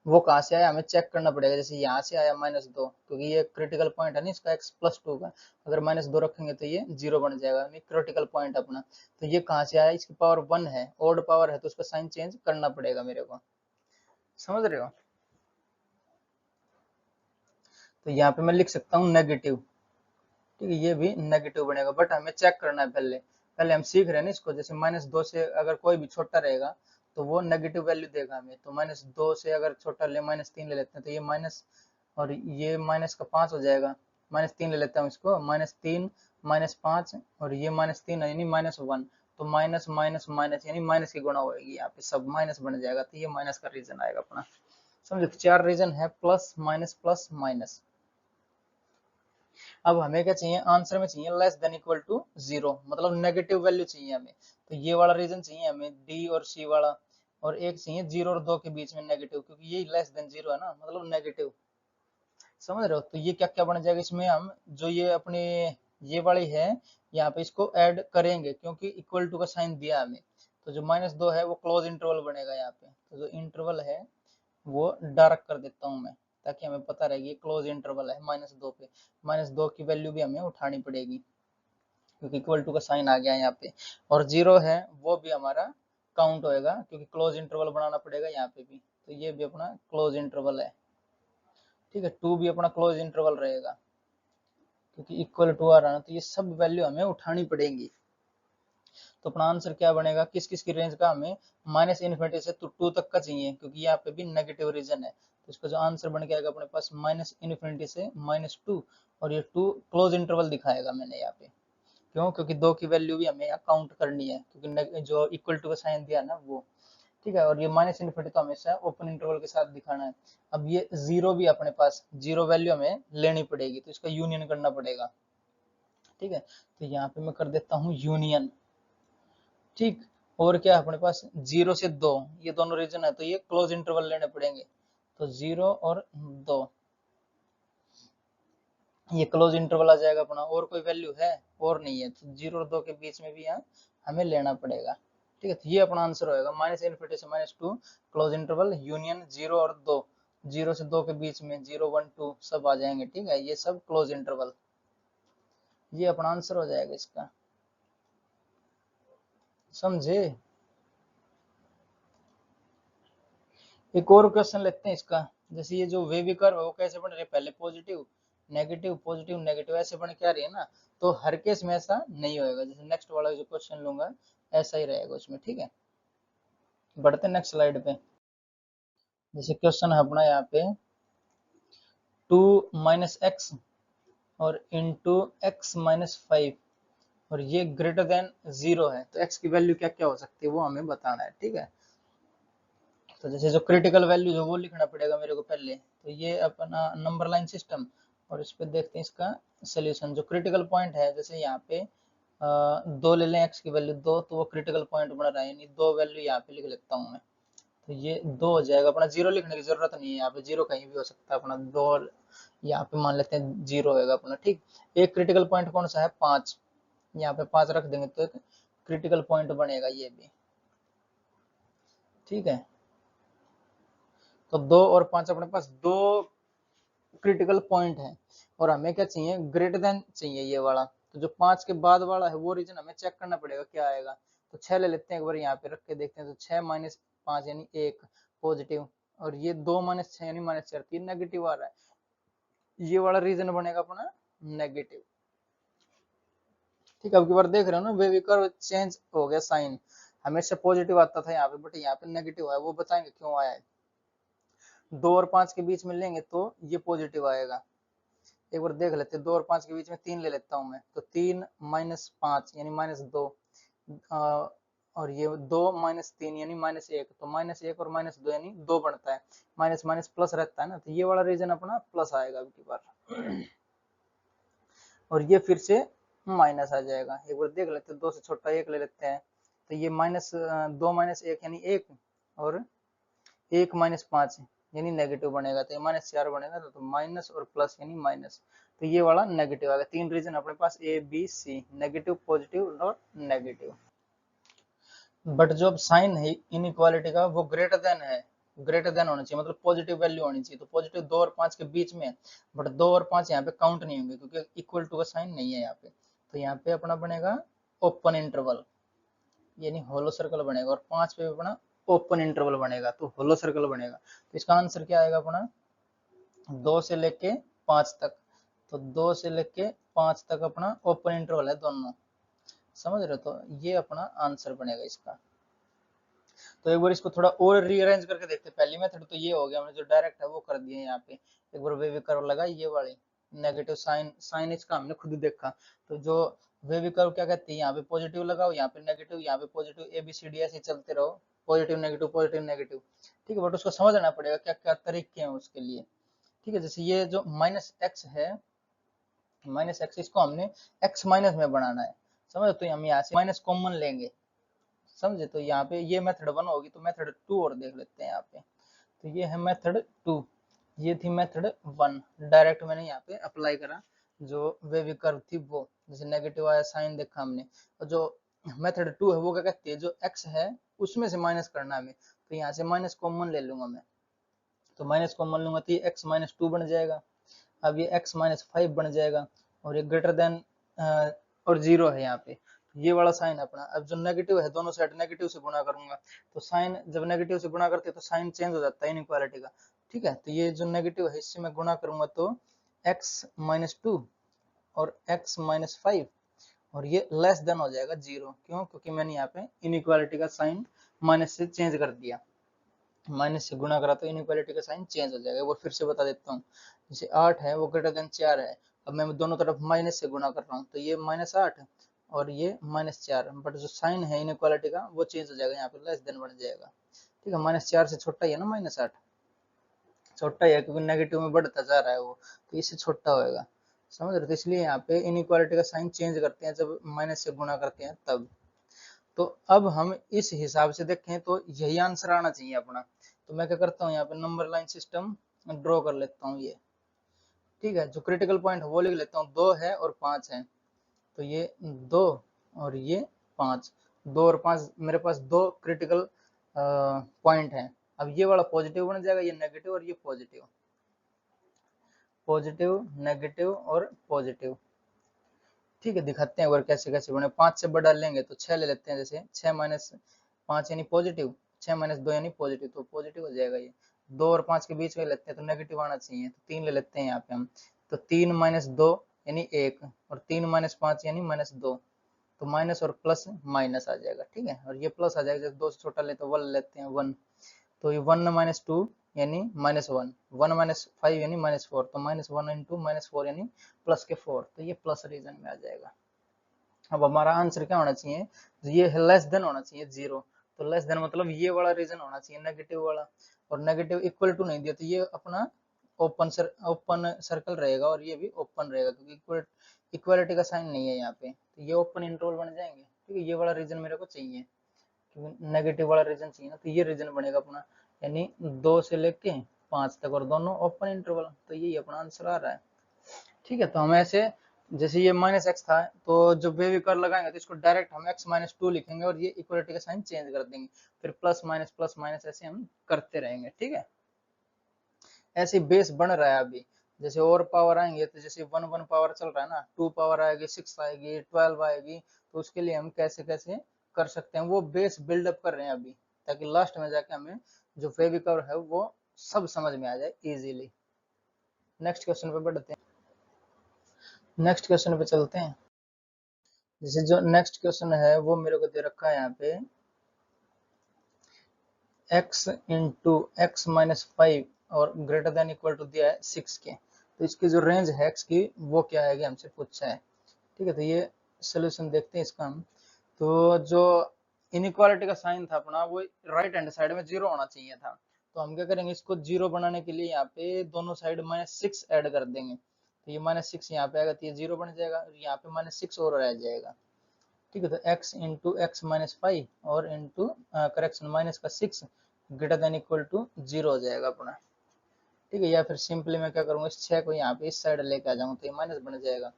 वो कहाँ से आया हमें चेक करना पड़ेगा। जैसे यहाँ से आया -2, क्योंकि ये क्रिटिकल पॉइंट है ना इसका x+2 का, अगर -2 रखेंगे तो ये 0 बन जाएगा, क्रिटिकल पॉइंट अपना। तो ये कहाँ से आया, इसकी पावर 1 है, ओड पावर है, तो उसका साइन चेंज करना पड़ेगा मेरे को। समझ रहे हो? तो यहाँ पे मैं लिख सकता हूँ नेगेटिव। ठीक है, ये भी नेगेटिव बनेगा, बट हमें चेक करना है पहले। पहले हम सीख रहे हैं ना इसको, जैसे -2 से अगर कोई भी छोटा रहेगा तो वो नेगेटिव वैल्यू देगा हमें। तो -2 से अगर छोटा ले, -3 ले लेते हैं, तो ये माइनस, और ये माइनस का 5 हो जाएगा, -3 ले लेता हूँ इसको, -3 -5, और ये -3 यानी -1, तो माइनस माइनस माइनस यानी माइनस की गुणा होगी, यहाँ पे सब माइनस बन जाएगा, तो ये माइनस का रीजन आएगा अपना। समझो, 4 रीजन है, प्लस माइनस। अब हमें क्या चाहिए, आंसर में चाहिए लेस देन इक्वल टू 0, मतलब नेगेटिव वैल्यू चाहिए हमें। तो ये वाला रीजन चाहिए हमें, डी और सी वाला, और एक चाहिए 0 और 2 के बीच में नेगेटिव, क्योंकि ये लेस देन 0 है ना, मतलब नेगेटिव। समझ रहे हो। तो ये क्या क्या बन जाएगा इसमें, हम जो ये अपने ये वाली है यहाँ पे इसको ऐड करेंगे क्योंकि इक्वल टू का साइन दिया हमें। तो जो -2 है वो क्लोज इंटरवल बनेगा यहाँ पे। तो जो इंटरवल है वो डार्क कर देता हूँ मैं, ताकि हमें पता रहे ये क्लोज इंटरवल है -2 पे। -2 की वैल्यू भी हमें उठानी पड़ेगी क्योंकि इक्वल टू का साइन आ गया यहाँ पे। और 0 है वो भी हमारा काउंट होएगा क्योंकि क्लोज इंटरवल बनाना पड़ेगा यहाँ पे भी। तो ये भी अपना क्लोज इंटरवल है, ठीक है। 2 भी अपना क्लोज इंटरवल रहेगा क्योंकि इक्वल टू आ रहा है, तो ये सब वैल्यू हमें उठानी पड़ेगी। तो अपना आंसर क्या बनेगा, किस किस की रेंज का हमें -∞ से 2 तक का चाहिए क्योंकि यहाँ पे भी नेगेटिव रीजन है। तो इसका जो आंसर बन के आएगा अपने पास -∞ से -2, और ये 2 क्लोज इंटरवल दिखाएगा मैंने यहाँ पे। क्यों, क्योंकि 2 की वैल्यू भी हमें यहाँ काउंट करनी है क्योंकि जो इक्वल टू का साइन दिया ना वो, ठीक है। और ये -∞ तो हमेशा ओपन इंटरवल के साथ दिखाना है। अब ये 0 भी अपने पास 0 वैल्यू हमें लेनी पड़ेगी, तो इसका यूनियन करना पड़ेगा, ठीक है। तो यहाँ पे मैं कर देता हूँ यूनियन, ठीक। और क्या है अपने पास 0 से 2, ये दोनों रीजन है तो ये क्लोज इंटरवल लेने पड़ेंगे। तो 0 और 2 ये क्लोज इंटरवल आ जाएगा अपना। और कोई वैल्यू है और नहीं है, तो 0 और 2 के बीच में भी यहाँ हमें लेना पड़ेगा, ठीक है। तो ये अपना आंसर होएगा -∞ से -2 क्लोज इंटरवल यूनियन 0 और 2। 0 से 2 के बीच में 0 1 2 सब आ जाएंगे, ठीक है। ये सब क्लोज इंटरवल, ये अपना आंसर हो जाएगा इसका, समझे। एक और क्वेश्चन लेते हैं इसका। जैसे ये जो वेव कर्व है वो कैसे बन रहे हैं, पहले पॉजिटिव नेगेटिव पॉजिटिव नेगेटिव ऐसे बन के आ रही है ना। तो हर केस में ऐसा नहीं होएगा, जैसे नेक्स्ट वाला जो क्वेश्चन लूंगा ऐसा ही रहेगा उसमें, ठीक है। बढ़ते नेक्स्ट स्लाइड पे। जैसे क्वेश्चन है अपना यहाँ पे 2 - x और इंटू x-5, और ये ग्रेटर देन 0 है, तो x की वैल्यू क्या क्या हो सकती है वो हमें बताना है, ठीक है। तो जैसे जो क्रिटिकल वैल्यू है वो लिखना पड़ेगा मेरे को पहले। तो ये अपना नंबर लाइन सिस्टम, और इस पे देखते हैं इसका सोल्यूशन। जो क्रिटिकल पॉइंट है, जैसे यहाँ पे 2 ले लें, x की वैल्यू 2, तो वो क्रिटिकल पॉइंट बन रहा है, यानी 2 वैल्यू यहाँ पे लिख लेता हूँ मैं। तो ये 2 हो जाएगा अपना। 0 लिखने की जरूरत नहीं है, यहाँ पे 0 कहीं भी हो सकता है अपना। 2 यहाँ पे मान लेते हैं 0 होगा अपना, ठीक। एक क्रिटिकल पॉइंट कौन सा है, 5, यहाँ पे 5 रख देंगे तो एक क्रिटिकल पॉइंट बनेगा ये भी, ठीक है। तो 2 और 5 अपने पास 2 क्रिटिकल पॉइंट है, और हमें क्या चाहिए, ग्रेटर देन चाहिए ये वाला। तो जो 5 के बाद वाला है वो रीजन हमें चेक करना पड़ेगा क्या आएगा। तो 6 ले लेते हैं एक बार, यहाँ पे रख के देखते हैं। तो 6 - 5 यानी 1 पॉजिटिव, और ये 2 - 6 यानी -4, 3 नेगेटिव आ रहा है। ये वाला रीजन बनेगा अपना नेगेटिव, ठीक है। अब की बार देख रहे हो ना, वेव कर्व चेंज हो गया साइन। हमेशा पॉजिटिव आता था यहाँ पे, बट यहाँ पे नेगेटिव है, वो बताएंगे क्यों आया है। 2 और 5 के बीच में लेंगे तो ये पॉजिटिव आएगा। एक बार देख लेते हैं, 2 और 5 के बीच में 3 ले लेता हूँ मैं। तो 3 - 5 यानी -2, और ये 2 - 3 यानी -1, तो -1 और -2 यानी 2 बनता है। माइनस माइनस प्लस रहता है ना, तो ये वाला रीजन अपना प्लस आएगा अब की बार। और ये फिर से माइनस आ जाएगा। एक बार देख लेते हैं, 2 से छोटा 1 ले लेते हैं। तो ये -2 - 1 यानी 1, और 1 - 5 यानी नेगेटिव बनेगा, तो ये -4 बनेगा। तो माइनस और प्लस यानी माइनस, तो ये वाला नेगेटिव आएगा। 3 रीजन अपने पास A B C, negative positive और नेगेटिव। बट जो साइन है इनइक्वालिटी का वो ग्रेटर देन है, ग्रेटर देन होना चाहिए, मतलब पॉजिटिव वैल्यू होनी चाहिए। तो पॉजिटिव 2 और 5 के बीच में, बट 2 और 5 यहाँ पे काउंट नहीं होंगे क्योंकि इक्वल टू का साइन नहीं है यहाँ पे। तो यहाँ पे अपना बनेगा ओपन इंटरवल, यानी होलो सर्कल बनेगा। और 5 पे अपना ओपन इंटरवल बनेगा, तो होलो सर्कल बनेगा। तो इसका आंसर क्या आएगा अपना, 2 से लेके 5 तक। तो 2 से लेके 5 तक अपना ओपन इंटरवल है दोनों, समझ रहे हो। तो ये अपना आंसर बनेगा इसका। तो एक बार इसको थोड़ा और रीअरेंज करके देखते हैं। पहली मेथड तो ये हो गया, हमने जो डायरेक्ट है वो कर दिया यहाँ पे। एक बार वेव कर्व लगा ये वाली, नेगेटिव साइन, साइन इसका हमने खुद देखा। तो जो वेव कर्व क्या कहती है, यहाँ पे पॉजिटिव लगाओ, यहाँ पे नेगेटिव, यहाँ पे पॉजिटिव, ABCD ऐसे चलते रहो, पॉजिटिव नेगेटिव पॉजिटिव नेगेटिव, ठीक है। बट उसको समझना पड़ेगा क्या क्या तरीके हैं उसके लिए, ठीक है। जैसे ये जो -x है, -x इसको हमने x माइनस में बनाना है, समझ। तो हम यहाँ से माइनस कॉमन लेंगे, समझे। तो यहाँ पे ये मेथड 1 होगी, तो मेथड 2 और देख लेते हैं यहाँ पे। तो ये है मेथड 2, ये थी मेथड 1, डायरेक्ट मैंने यहाँ पे अप्लाई करा जो वेव कर्व थी वो, जैसे नेगेटिव आया साइन देखा हमने। और जो मेथड 2 है वो क्या कहती है, जो x है उसमें से माइनस करना हमें, तो यहाँ से माइनस कॉमन ले लूंगा मैं, तो माइनस कॉमन लूंगा तो ये x माइनस 2 बन जाएगा। अब ये x माइनस 5 बन जाएगा, और ये ग्रेटर देन और 0 है यहाँ पे, ये वाला साइन अपना। अब जो नेगेटिव है दोनों साइड नेगेटिव से गुणा करूंगा, तो साइन जब नेगेटिव से गुणा करते हैं तो साइन चेंज हो जाता है इनइक्वालिटी का, ठीक है। तो ये जो नेगेटिव है इससे मैं गुणा करूंगा तो x माइनस 2 और x माइनस 5, और ये लेस देन हो जाएगा 0, क्यों, क्योंकि मैंने यहाँ पे इनइक्वालिटी का साइन माइनस से चेंज कर दिया, माइनस से गुणा करा तो इनइक्वालिटी का साइन चेंज हो जाएगा। वो फिर से बता देता हूँ, जैसे 8 है वो ग्रेटर देन 4 है, अब मैं दोनों तरफ माइनस से गुणा कर रहा हूँ, तो ये -8 और ये -4, बट जो साइन है इनइक्वालिटी का वो चेंज हो जाएगा, यहाँ पे लेस देन बन जाएगा, ठीक है। -4 से छोटा ही है ना, -8 छोटा ही है, क्योंकि नेगेटिव में बढ़ता जा रहा है वो, तो इससे छोटा होएगा, समझ रहे हो। तो इसलिए यहाँ पे इनइक्वालिटी का साइन चेंज करते हैं जब माइनस से गुणा करते हैं तब। तो अब हम इस हिसाब से देखें तो यही आंसर आना चाहिए अपना। तो मैं क्या करता हूँ, यहाँ पे नंबर लाइन सिस्टम ड्रॉ कर लेता हूँ ये, ठीक है। जो क्रिटिकल पॉइंट है वो लिख लेता हूँ, 2 है और 5 है, तो ये 2 और ये 5, 2 और 5 मेरे पास दो क्रिटिकल पॉइंट है। अब ये वाला पॉजिटिव बन जाएगा, ये नेगेटिव और ये पॉजिटिव, पॉजिटिव नेगेटिव और पॉजिटिव, ठीक है। दिखाते हैं एक बार कैसे कैसे बने। 5 से बड़ा लेंगे तो 6 ले लेते हैं, जैसे 6 माइनस 5 यानी पॉजिटिव, 6 माइनस 2 यानी पॉजिटिव, तो पॉजिटिव हो जाएगा ये। 2 और 5 के बीच में लेते हैं तो नेगेटिव आना चाहिए, तो 3 ले लेते हैं यहाँ पे हम, तो 3 माइनस 2 यानी 1, और 3 माइनस 5 यानी -2, तो माइनस और प्लस माइनस आ जाएगा, ठीक है। और ये प्लस आ जाएगा, जैसे 2 से छोटा ले तो 1 लेते हैं 1, तो ये 1 माइनस 2 यानी -1, 1 माइनस 5 यानी -4, तो -1 इंटू -4 यानी प्लस के 4, तो ये प्लस रीजन में आ जाएगा। अब हमारा आंसर क्या होना चाहिए, ये लेस देन होना चाहिए 0, तो लेस देन मतलब ये वाला रीजन होना चाहिए नेगेटिव वाला, और नेगेटिव इक्वल टू नहीं दिया तो ये अपना ओपन सर्कल रहेगा, और ये भी ओपन रहेगा, क्योंकि इक्वालिटी का साइन नहीं है यहाँ पे, तो ये ओपन इंटरवल बन जाएंगे, ठीक है। ये वाला रीजन मेरे को चाहिए, क्योंकि नेगेटिव वाला रीजन चाहिए ना, तो ये रीजन बनेगा अपना, यानी 2 से लेके 5 तक और दोनों ओपन इंटरवल, तो यही अपना आंसर आ रहा है, ठीक है। तो हम ऐसे, जैसे ये -x था तो जो बेबी कर्व लगाएंगे तो इसको डायरेक्ट हम x माइनस 2 लिखेंगे, और ये इक्वलिटी का साइन चेंज कर देंगे, फिर प्लस माइनस ऐसे हम करते रहेंगे, ठीक है। ऐसे बेस बन रहा है अभी, जैसे और पावर आएंगे तो जैसे 1 पावर चल रहा है ना, 2 पावर आएगी, 6 आएगी, 12 आएगी, तो उसके लिए हम कैसे कैसे कर सकते हैं, वो बेस बिल्डअप कर रहे हैं अभी, ताकि लास्ट में जाके हमें जो बेबी कर्व है वो सब समझ में आ जाए इजीली। नेक्स्ट क्वेश्चन पे बढ़ते हैं, नेक्स्ट क्वेश्चन पे चलते हैं। जैसे जो नेक्स्ट क्वेश्चन है वो मेरे को दे रखा है यहाँ पे, x इंटू एक्स माइनस 5 और ग्रेटर देन इक्वल टू दिया है 6 के, तो इसकी जो रेंज है x की वो क्या आएगी हमसे पूछा है, ठीक है। तो ये सोल्यूशन देखते हैं इसका हम। तो जो इनइक्वालिटी का साइन था अपना वो राइट हैंड साइड में 0 होना चाहिए था, तो हम क्या करेंगे, इसको 0 बनाने के लिए यहाँ पे दोनों साइड -6 ऐड कर देंगे, तो ये -6 यहाँ पे आएगा तो ये 0 बन जाएगा, यहाँ पे -6 और रह जाएगा, ठीक है। तो x इंटू एक्स माइनस 5 और इंटू करेक्शन माइनस का 6 ग्रेटर देन इक्वल टू 0 हो जाएगा अपना, ठीक है। या फिर सिंपली मैं क्या करूंगा, इस 6 को यहाँ पे इस साइड लेके आ जाऊंगा तो ये माइनस बन जाएगा,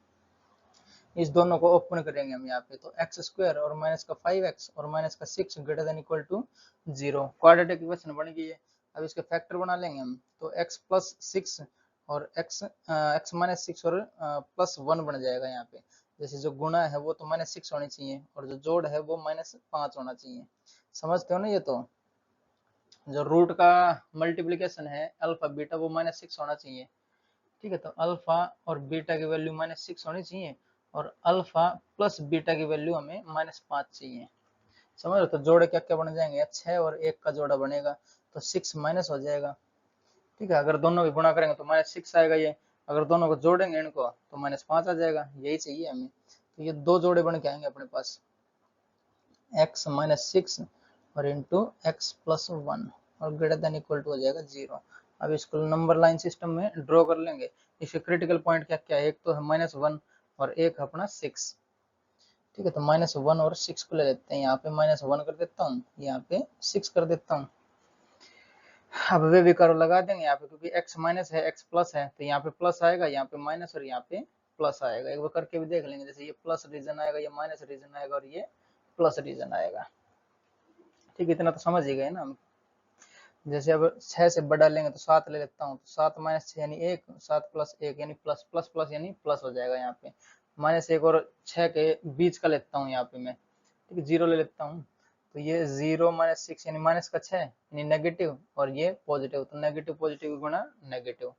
इस दोनों को ओपन करेंगे हम यहाँ पे, तो एक्स स्क्वायर और माइनस का 5x और माइनस का 6 greater than equal to 0, quadratic equation बन गई है। अब इसके फैक्टर बना लेंगे हम, तो x प्लस 6 और x माइनस 6 और प्लस 1 बन जाएगा यहाँ पे, जैसे जो गुणा है वो तो -6 होनी चाहिए, और जो जोड़ है वो -5 होना चाहिए, समझते हो ना। ये तो जो रूट का मल्टीप्लीकेशन है अल्फा बीटा वो -6 होना चाहिए, ठीक है। तो अल्फा और बीटा की वैल्यू -6 होनी चाहिए, और अल्फा प्लस बीटा की वैल्यू हमें -5 चाहिए, समझ रहे हो। तो जोड़े क्या क्या बन जाएंगे, 6 और 1 का जोड़ा बनेगा, तो 6 माइनस हो जाएगा, ठीक है। अगर दोनों की गुणा करेंगे तो -6 आएगा ये, अगर दोनों को जोड़ेंगे इनको तो -5 आ जाएगा, यही चाहिए हमें। तो ये दो जोड़े बन के आएंगे अपने पास, x -6 और इंटू एक्स प्लस 1 और ग्रेटर देन इक्वल टू हो जाएगा 0। अब इसको नंबर लाइन सिस्टम में ड्रॉ कर लेंगे। इसके क्रिटिकल पॉइंट क्या क्या है, एक तो है -1 और एक अपना 6, ठीक है। तो -1 और 6 को ले लेते हैं, यहाँ पे -1 कर देता हूँ, यहाँ पे 6 कर देता हूँ। अब वे भी कर्व लगा देंगे यहाँ पे, क्योंकि x माइनस है x प्लस है, तो यहाँ पे प्लस आएगा, यहाँ पे माइनस और यहाँ पे प्लस आएगा। एक बार करके भी देख लेंगे, जैसे ये प्लस रीजन आएगा, ये माइनस रीजन आएगा और ये प्लस रीजन आएगा। ठीक, इतना तो समझ ही गए ना हम। जैसे अब 6 से बड़ा लेंगे तो 7 ले लेता हूँ, तो 7 माइनस 6 यानी 1, 7 प्लस 1 यानी प्लस, प्लस प्लस यानी प्लस हो जाएगा यहाँ पे। माइनस 1 और 6 के बीच का लेता हूँ यहाँ पे मैं, ठीक है, 0 ले लेता हूँ, तो ये 0 माइनस 6 यानी माइनस का 6 यानी नेगेटिव, और ये पॉजिटिव, तो नेगेटिव पॉजिटिव गुणा नेगेटिव।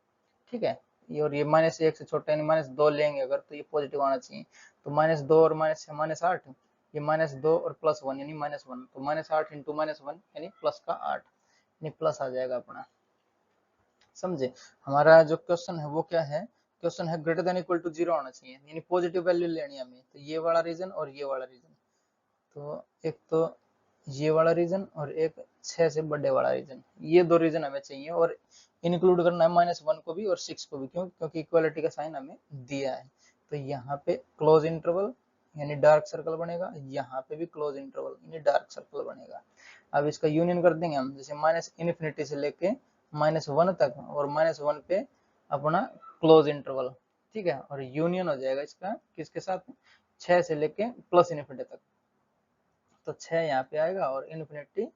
ठीक है, ये और ये माइनस 1 से छोटा यानी माइनस 2 लेंगे अगर, तो ये पॉजिटिव आना चाहिए। तो माइनस 2 और माइनस 6 माइनस 8, ये माइनस 2 और प्लस 1 यानी माइनस 1, तो माइनस 8 इंटू माइनस 1 यानी प्लस का 8, यानी प्लस आ जाएगा अपना। समझे, हमारा जो क्वेश्चन है वो क्या है, क्वेश्चन है ग्रेटर देन इक्वल टू 0 होना चाहिए, यानी पॉजिटिव वैल्यू लेनी है हमें। तो ये वाला रीजन और ये वाला रीजन, तो एक तो ये वाला रीजन और एक 6 से बड़े वाला रीजन, ये दो रीजन हमें चाहिए, और इंक्लूड करना है -1 को भी और 6 को भी, क्यों, क्योंकि इक्वालिटी का साइन हमें दिया है। तो यहाँ पे क्लोज इंटरवल यानी डार्क सर्कल बनेगा, यहाँ पे भी क्लोज इंटरवल यानी डार्क सर्कल बनेगा। अब इसका यूनियन कर देंगे हम, जैसे माइनस इन्फिनिटी से लेके -1 तक, और -1 पे अपना क्लोज इंटरवल, ठीक है, और यूनियन हो जाएगा इसका किसके साथ, 6 से लेके प्लस इन्फिनिटी तक, तो 6 यहाँ पे आएगा और इन्फिनिटी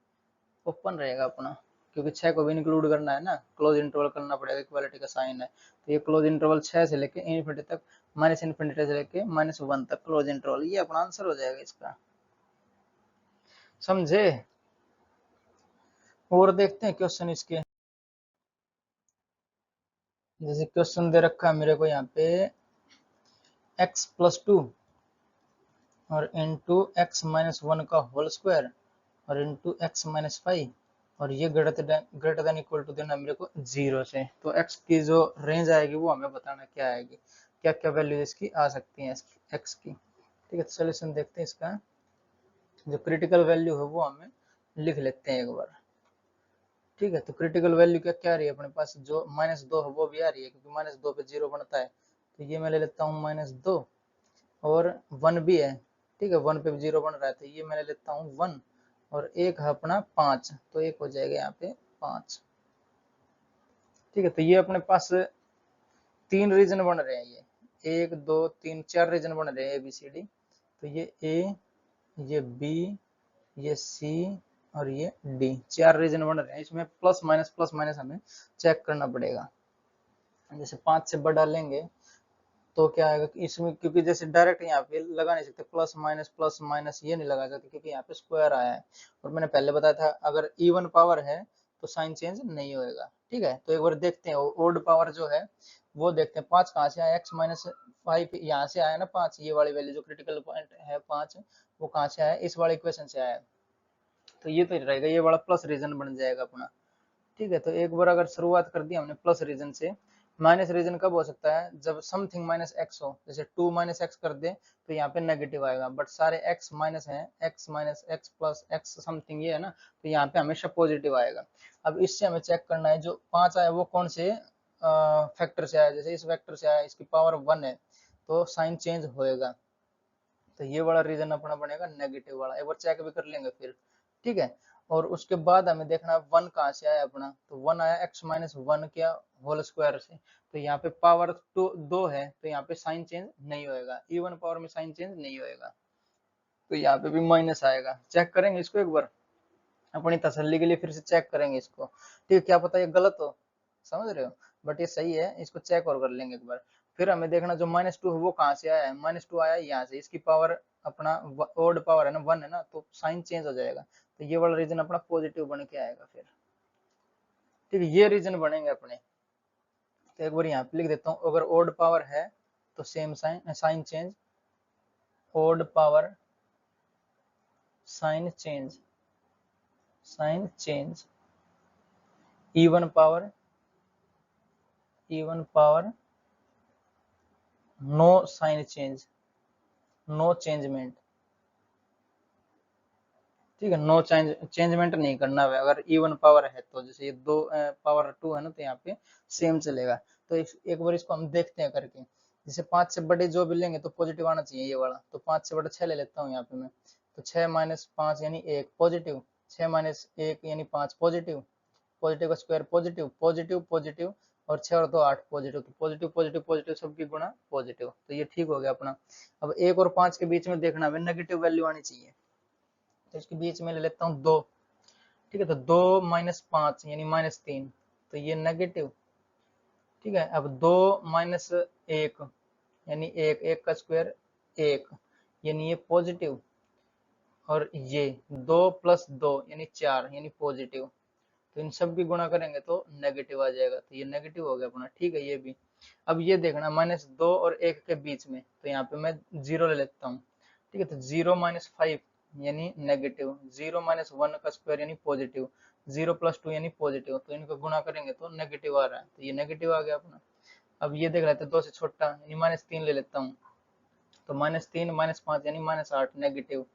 ओपन रहेगा अपना, क्योंकि 6 को भी इंक्लूड करना है ना, क्लोज इंटरवल करना पड़ेगा, इक्वालिटी का साइन है। तो ये क्लोज इंटरवल 6 से लेके इन्फिनिटी तक, माइनस इन्फिनिटी से लेके -1 तक क्लोज इंटरवल, ये अपना आंसर हो जाएगा इसका। समझे, और देखते हैं क्वेश्चन इसके। जैसे क्वेश्चन दे रखा है मेरे को यहाँ पे x+2 और इंटू x-1 का होल स्क्वायर और इंटू x-5, और ये ग्रेटर देन इक्वल टू देना मेरे को 0 से। तो x की जो रेंज आएगी वो हमें बताना क्या आएगी, क्या क्या वैल्यू इसकी आ सकती है x की। ठीक है, तो सोल्यूशन देखते हैं इसका। जो क्रिटिकल वैल्यू है वो हमें लिख लेते हैं एक बार। ठीक है, तो क्रिटिकल वैल्यू क्या क्या आ रही है अपने पास, जो -2 है वो भी आ रही है, क्योंकि -2 पे 0 बनता है, तो ये मैं ले लेता हूँ -2, और 1 भी है, ठीक है, 1 पे भी 0 बन रहा है, तो ये मैं ले लेता हूँ 1, और एक है अपना 5, तो एक हो जाएगा यहाँ पे 5। ठीक है, तो ये अपने पास 3 रीजन बन रहे हैं, ये 1 2 3 4 रीजन बन रहे हैं ABCD। तो ये A, ये B, ये C और ये D, 4 रीजन बन रहे हैं। इसमें प्लस माइनस हमें चेक करना पड़ेगा। जैसे 5 से बड़ा लेंगे तो क्या आएगा कि इसमें, क्योंकि जैसे डायरेक्ट यहाँ पे लगा नहीं सकते प्लस माइनस ये नहीं लगा सकते, क्योंकि यहाँ पे स्क्वायर आया है, और मैंने पहले बताया था अगर इवन पावर है तो साइन चेंज नहीं होएगा। ठीक है, तो एक बार देखते हैं ओड पावर जो है वो देखते हैं। 5 कहाँ से आया, x-5 यहाँ से आया ना, 5 ये वाली वैल्यू जो क्रिटिकल पॉइंट है 5, वो कहाँ से आया, इस वाले इक्वेशन से आया, तो ये तो रहेगा, ये वाला प्लस रीजन बन जाएगा अपना। ठीक है, तो एक बार अगर शुरुआत कर दी हमने प्लस रीजन से, माइनस रीजन कब हो सकता है, जब समथिंग माइनस एक्स हो, जैसे 2 माइनस एक्स कर दे तो यहाँ पे नेगेटिव आएगा, बट सारे x माइनस है, x minus x plus x something ये है ना, तो यहाँ पे हमेशा पॉजिटिव आएगा। अब इससे हमें चेक करना है जो 5 आया वो कौन से फैक्टर से आया, जैसे इस फैक्टर से आया, इसकी पावर 1 है, तो साइन चेंज होएगा, तो ये वाला रीजन अपना बनेगा नेगेटिव वाला, एक बार चेक भी कर लेंगे फिर। ठीक है, और उसके बाद हमें देखना है 1 कहाँ से आया अपना, तो 1 आया x-1 क्या होल स्क्वायर से, तो यहाँ पे पावर 2 है, तो यहाँ पे साइन चेंज नहीं होएगा, इवन पावर में साइन चेंज नहीं होएगा, तो यहाँ पे भी माइनस आएगा। चेक करेंगे इसको एक बार अपनी तसल्ली के लिए, फिर से चेक करेंगे इसको। ठीक है, क्या पता ये गलत हो, समझ रहे हो, बट ये सही है, इसको चेक और कर लेंगे एक बार। फिर हमें देखना जो -2 है वो कहाँ से आया है, -2 आया यहाँ से, इसकी पावर अपना ओड पावर है ना 1 है ना, तो साइन चेंज हो जाएगा, तो ये वाला रीजन अपना पॉजिटिव बन के आएगा फिर। ठीक है, ये रीजन बनेंगे अपने, तो एक बार यहाँ पे लिख देता हूँ, अगर ओड पावर है तो same sign, sign change, odd power sign change, sign change, even power, even power no sign change, no changement. ठीक है, नो चेंजमेंट नहीं करना है अगर इवन पावर है तो, जैसे ये 2 पावर 2 है ना, तो यहाँ पे सेम चलेगा। तो एक बार इसको हम देखते हैं करके, जैसे 5 से बड़े जो भी लेंगे तो पॉजिटिव आना चाहिए ये वाला, तो 5 से बड़ा 6 ले लेता हूँ यहाँ पे मैं, तो 6 माइनस 5 यानी 1 पॉजिटिव, 6 माइनस 1 यानी 5 पॉजिटिव, पॉजिटिव का स्क्वायर पॉजिटिव, पॉजिटिव पॉजिटिव, और 6 और 2 8 पॉजिटिव, तो पॉजिटिव पॉजिटिव पॉजिटिव सबकी गुणा पॉजिटिव, तो ये ठीक हो गया अपना। अब 1 और 5 के बीच में देखना है नेगेटिव वैल्यू आनी चाहिए, तो इसके बीच में ले लेता हूँ 2, ठीक है, तो 2 माइनस 5 यानी -3, तो ये नेगेटिव, ठीक है। अब 2 माइनस 1 यानी 1, 1 का स्क्वायर 1 यानी ये पॉजिटिव, और ये 2 प्लस 2 यानी 4 यानी पॉजिटिव, तो इन सब की गुणा करेंगे तो नेगेटिव आ जाएगा, तो ये नेगेटिव हो गया अपना, ठीक है ये भी। अब ये देखना -2 और 1 के बीच में, तो यहाँ पे मैं 0 ले लेता हूँ, ठीक है, तो 0 माइनस 5 यानी नेगेटिव, 0 माइनस 1 का स्क्वायर यानी पॉजिटिव, 0 प्लस 2 यानी पॉजिटिव, तो इनको गुणा करेंगे तो नेगेटिव आ रहा है, तो ये नेगेटिव आ गया अपना। अब ये देख लेते हैं 2 से छोटा यानी -3 ले लेता हूँ, तो -3 -5 यानी -8 नेगेटिव,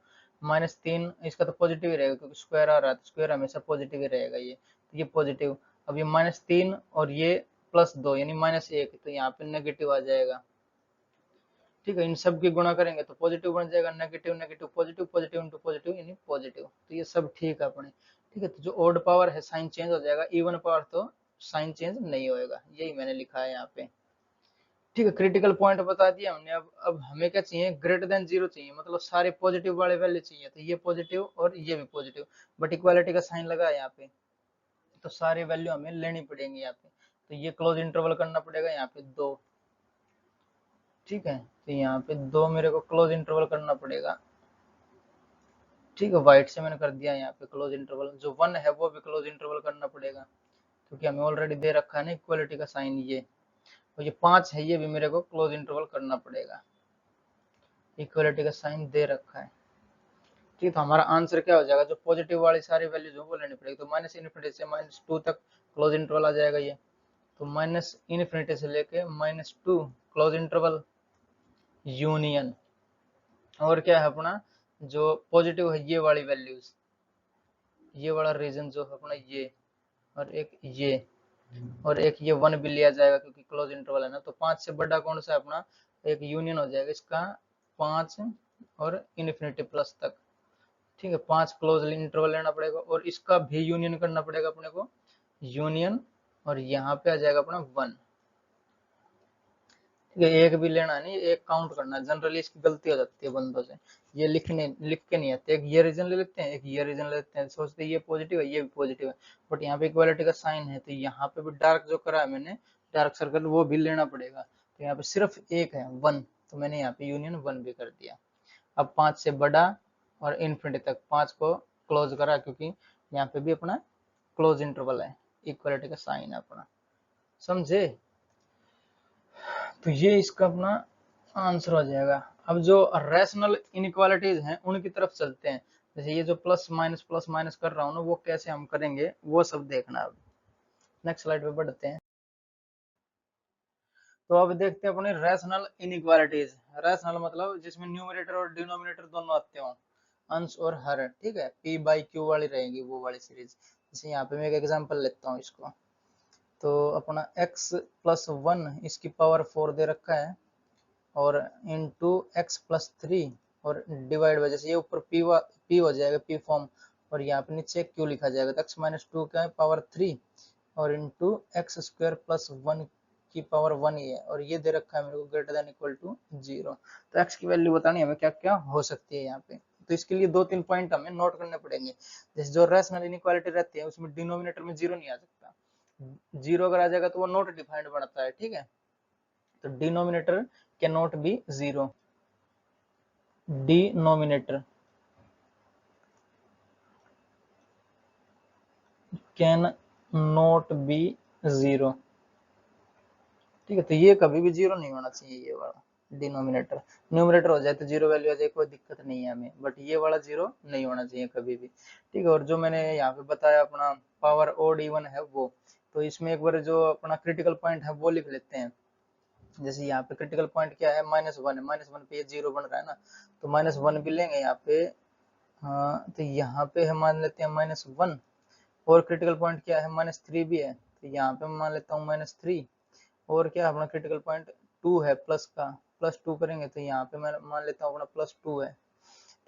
-3 इसका तो पॉजिटिव ही रहेगा क्योंकि स्क्वायर आ रहा है, तो स्क्वायर हमेशा पॉजिटिव ही रहेगा ये, तो ये पॉजिटिव। अब ये -3 और ये +2 यानी -1, तो यहाँ पे नेगेटिव आ जाएगा, ठीक है। इन सब की गुणा करेंगे तो पॉजिटिव बन जाएगा, negative negative positive, positive into positive यानी पॉजिटिव, तो ये सब ठीक है अपने, ठीक है। तो जो ऑड पावर है साइन चेंज हो जाएगा, इवन पावर तो साइन चेंज नहीं होएगा, यही मैंने लिखा है यहाँ पे, ठीक है। क्रिटिकल पॉइंट बता दिया हमने। अब हमें क्या चाहिए, ग्रेटर देन 0 चाहिए, मतलब सारे पॉजिटिव वाले वैल्यू चाहिए, तो ये पॉजिटिव और ये भी पॉजिटिव, बट इक्वालिटी का साइन लगा है यहाँ पे, तो सारे वैल्यू हमें लेनी पड़ेंगी यहाँ पे, तो ये क्लोज इंटरवल करना पड़ेगा यहाँ पे 2, ठीक है, तो यहाँ पे 2 मेरे को क्लोज इंटरवल करना पड़ेगा, ठीक है। व्हाइट से मैंने कर दिया यहाँ पे क्लोज इंटरवल, जो 1 है वो भी क्लोज इंटरवल करना पड़ेगा, क्योंकि हमें ऑलरेडी दे रखा है ना इक्वालिटी का साइन ये, और ये 5 है ये भी मेरे को क्लोज इंटरवल करना पड़ेगा, इक्वालिटी का साइन दे रखा है, ठीक है। तो हमारा आंसर क्या हो जाएगा, जो पॉजिटिव वाली सारी वैल्यूज वो लेनी पड़ेगी, तो -∞ से -2 तक क्लोज इंटरवल आ जाएगा ये, तो -∞ से लेके -2 क्लोज इंटरवल यूनियन, और क्या है अपना जो पॉजिटिव है ये वाली वैल्यूज, ये वाला रीजन जो है अपना ये, और एक ये, और एक ये 1 भी लिया जाएगा क्योंकि क्लोज इंटरवल है ना, तो 5 से बड़ा कौन सा है अपना, एक यूनियन हो जाएगा इसका 5 और इन्फिनिटी प्लस तक, ठीक है। 5 क्लोज इंटरवल लेना पड़ेगा, और इसका भी यूनियन करना पड़ेगा अपने को, यूनियन, और यहाँ पे आ जाएगा अपना 1, ठीक है। एक भी लेना नहीं, एक काउंट करना, जनरली इसकी गलती हो जाती है बंदों से, ये लिख के नहीं आते, एक ये रीजन ले लेते हैं, एक ये रीजन ले लेते हैं, सोचते हैं ये पॉजिटिव है ये भी पॉजिटिव है, बट यहाँ पे इक्वालिटी का साइन है, तो यहाँ पे भी डार्क जो करा है मैंने डार्क सर्कल वो भी लेना पड़ेगा, तो यहाँ पे सिर्फ एक है 1, तो मैंने यहाँ पे यूनियन 1 भी कर दिया। अब 5 से बड़ा और इन्फिनिटी तक 5 को क्लोज करा, क्योंकि यहाँ पे भी अपना क्लोज इंटरवल है, इक्वालिटी का साइन है अपना, समझे। तो ये इसका अपना आंसर हो जाएगा। अब जो रैशनल इनइक्वालिटीज हैं उनकी तरफ चलते हैं, जैसे ये जो प्लस माइनस कर रहा हूँ ना, वो कैसे हम करेंगे वो सब देखना। अब नेक्स्ट स्लाइड पे बढ़ते हैं। तो अब देखते हैं अपने रैशनल इनइक्वालिटीज। रैशनल मतलब जिसमें न्यूमरेटर और डिनोमिनेटर दोनों आते हो, अंश और हर, ठीक है, पी बाई क्यू वाली रहेगी वो वाली सीरीज। जैसे यहाँ पे मैं एक एग्जांपल लेता हूँ इसको, तो अपना x प्लस 1 इसकी पावर 4 दे रखा है, और इंटू एक्स प्लस 3, और डिवाइड बाय, जैसे ये ऊपर पी हो जाएगा पी फॉर्म, और यहाँ पे नीचे क्यू लिखा जाएगा, तो x माइनस 2 का पावर 3, और इंटू एक्स स्क्वायर प्लस 1 की पावर 1 ही है, और ये दे रखा है मेरे को ग्रेटर देन इक्वल टू 0। तो x की वैल्यू बतानी है हमें क्या क्या हो सकती है यहाँ पे, तो इसके लिए 2-3 पॉइंट हमें नोट करने पड़ेंगे। जैसे जो रैशनल इनइक्वालिटी रहती है उसमें डिनोमिनेटर में 0 नहीं आ सकता, 0 अगर आ जाएगा तो वो नॉट डिफाइंड बनता है, ठीक है। तो denominator can not be 0, denominator can not be 0, ठीक है। तो ये कभी भी 0 नहीं होना चाहिए, ये वाला डिनोमिनेटर। न्यूमरेटर हो जाए तो 0 वैल्यू आ जाए, कोई दिक्कत नहीं है हमें, बट ये वाला 0 नहीं होना चाहिए कभी भी, ठीक है। और जो मैंने यहाँ पे बताया अपना पावर ओड इवन है वो, तो इसमें एक बार जो अपना क्रिटिकल पॉइंट है वो लिख लेते हैं। जैसे यहाँ पे क्रिटिकल पॉइंट क्या है, -1 है, -1 पे ये 0 बन रहा है ना, तो -1 भी लेंगे यहाँ पे। हाँ, तो यहाँ पे हम मान लेते हैं -1, और क्रिटिकल पॉइंट क्या है, -3 भी है, तो यहाँ पे मैं मान लेता हूँ -3, और क्या अपना क्रिटिकल पॉइंट 2 है प्लस का, +2 करेंगे तो यहाँ पे मैं मान लेता हूँ अपना +2 है,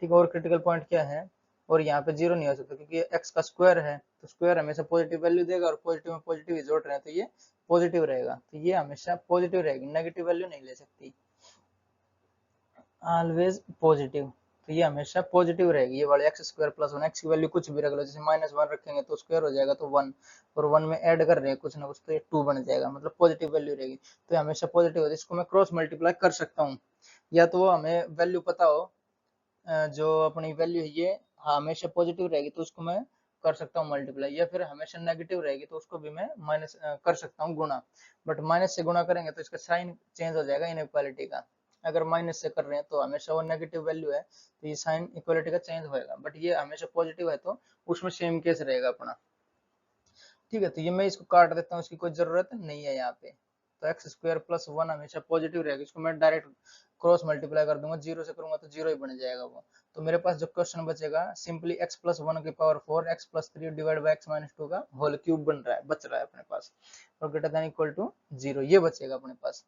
ठीक है। और क्रिटिकल पॉइंट क्या है, और यहाँ पे 0 नहीं हो सकता क्योंकि x का स्क्वायर है, तो स्क्वायर हमेशा पॉजिटिव वैल्यू देगा और पॉजिटिव में पॉजिटिव जोड़ रहे हैं तो ये पॉजिटिव रहेगा, तो ये हमेशा पॉजिटिव रहेगी, नेगेटिव वैल्यू नहीं ले सकती, ऑलवेज पॉजिटिव। तो ये हमेशा पॉजिटिव रहेगी, ये वाले x square plus one, x की वैल्यू कुछ भी रख लो, जैसे -1 रखेंगे तो स्क्वायर हो जाएगा तो 1, और 1 में ऐड कर रहे हैं कुछ ना कुछ तो ये 2 बन जाएगा, मतलब पॉजिटिव वैल्यू रहेगी। तो ये हमेशा पॉजिटिव होती है, इसको मैं क्रॉस मल्टीप्लाई कर सकता हूँ, या तो वो हमें वैल्यू पता हो जो अपनी वैल्यू है ये हमेशा पॉजिटिव रहेगी तो उसको मैं कर सकता हूँ मल्टीप्लाई, या फिर हमेशा नेगेटिव रहेगी तो उसको भी मैं माइनस कर सकता हूँ गुणा, बट माइनस से गुणा करेंगे तो इसका साइन चेंज हो जाएगा इनइक्वालिटी का। अगर माइनस से कर रहे हैं तो हमेशा वो नेगेटिव वैल्यू है तो ये साइन इक्वालिटी का चेंज होएगा, बट ये हमेशा पॉजिटिव है तो उसमें सेम केस रहेगा अपना। ठीक है, तो ये मैं इसको काट देता हूँ, इसकी कोई जरूरत नहीं है यहाँ पे। तो एक्स स्क्वायर प्लस वन हमेशा पॉजिटिव रहेगा, इसको मैं डायरेक्ट क्रॉस मल्टीप्लाई कर दूंगा, जीरो से करूंगा तो जीरो ही बन जाएगा वो। तो मेरे पास जो क्वेश्चन बचेगा सिंपली एक्स प्लस वन की power 4 x plus 3 divide by x minus 2 का होल क्यूब बन रहा है, बच रहा है अपने पास, और ग्रेटर देन इक्वल टू 0, ये बचेगा अपने पास।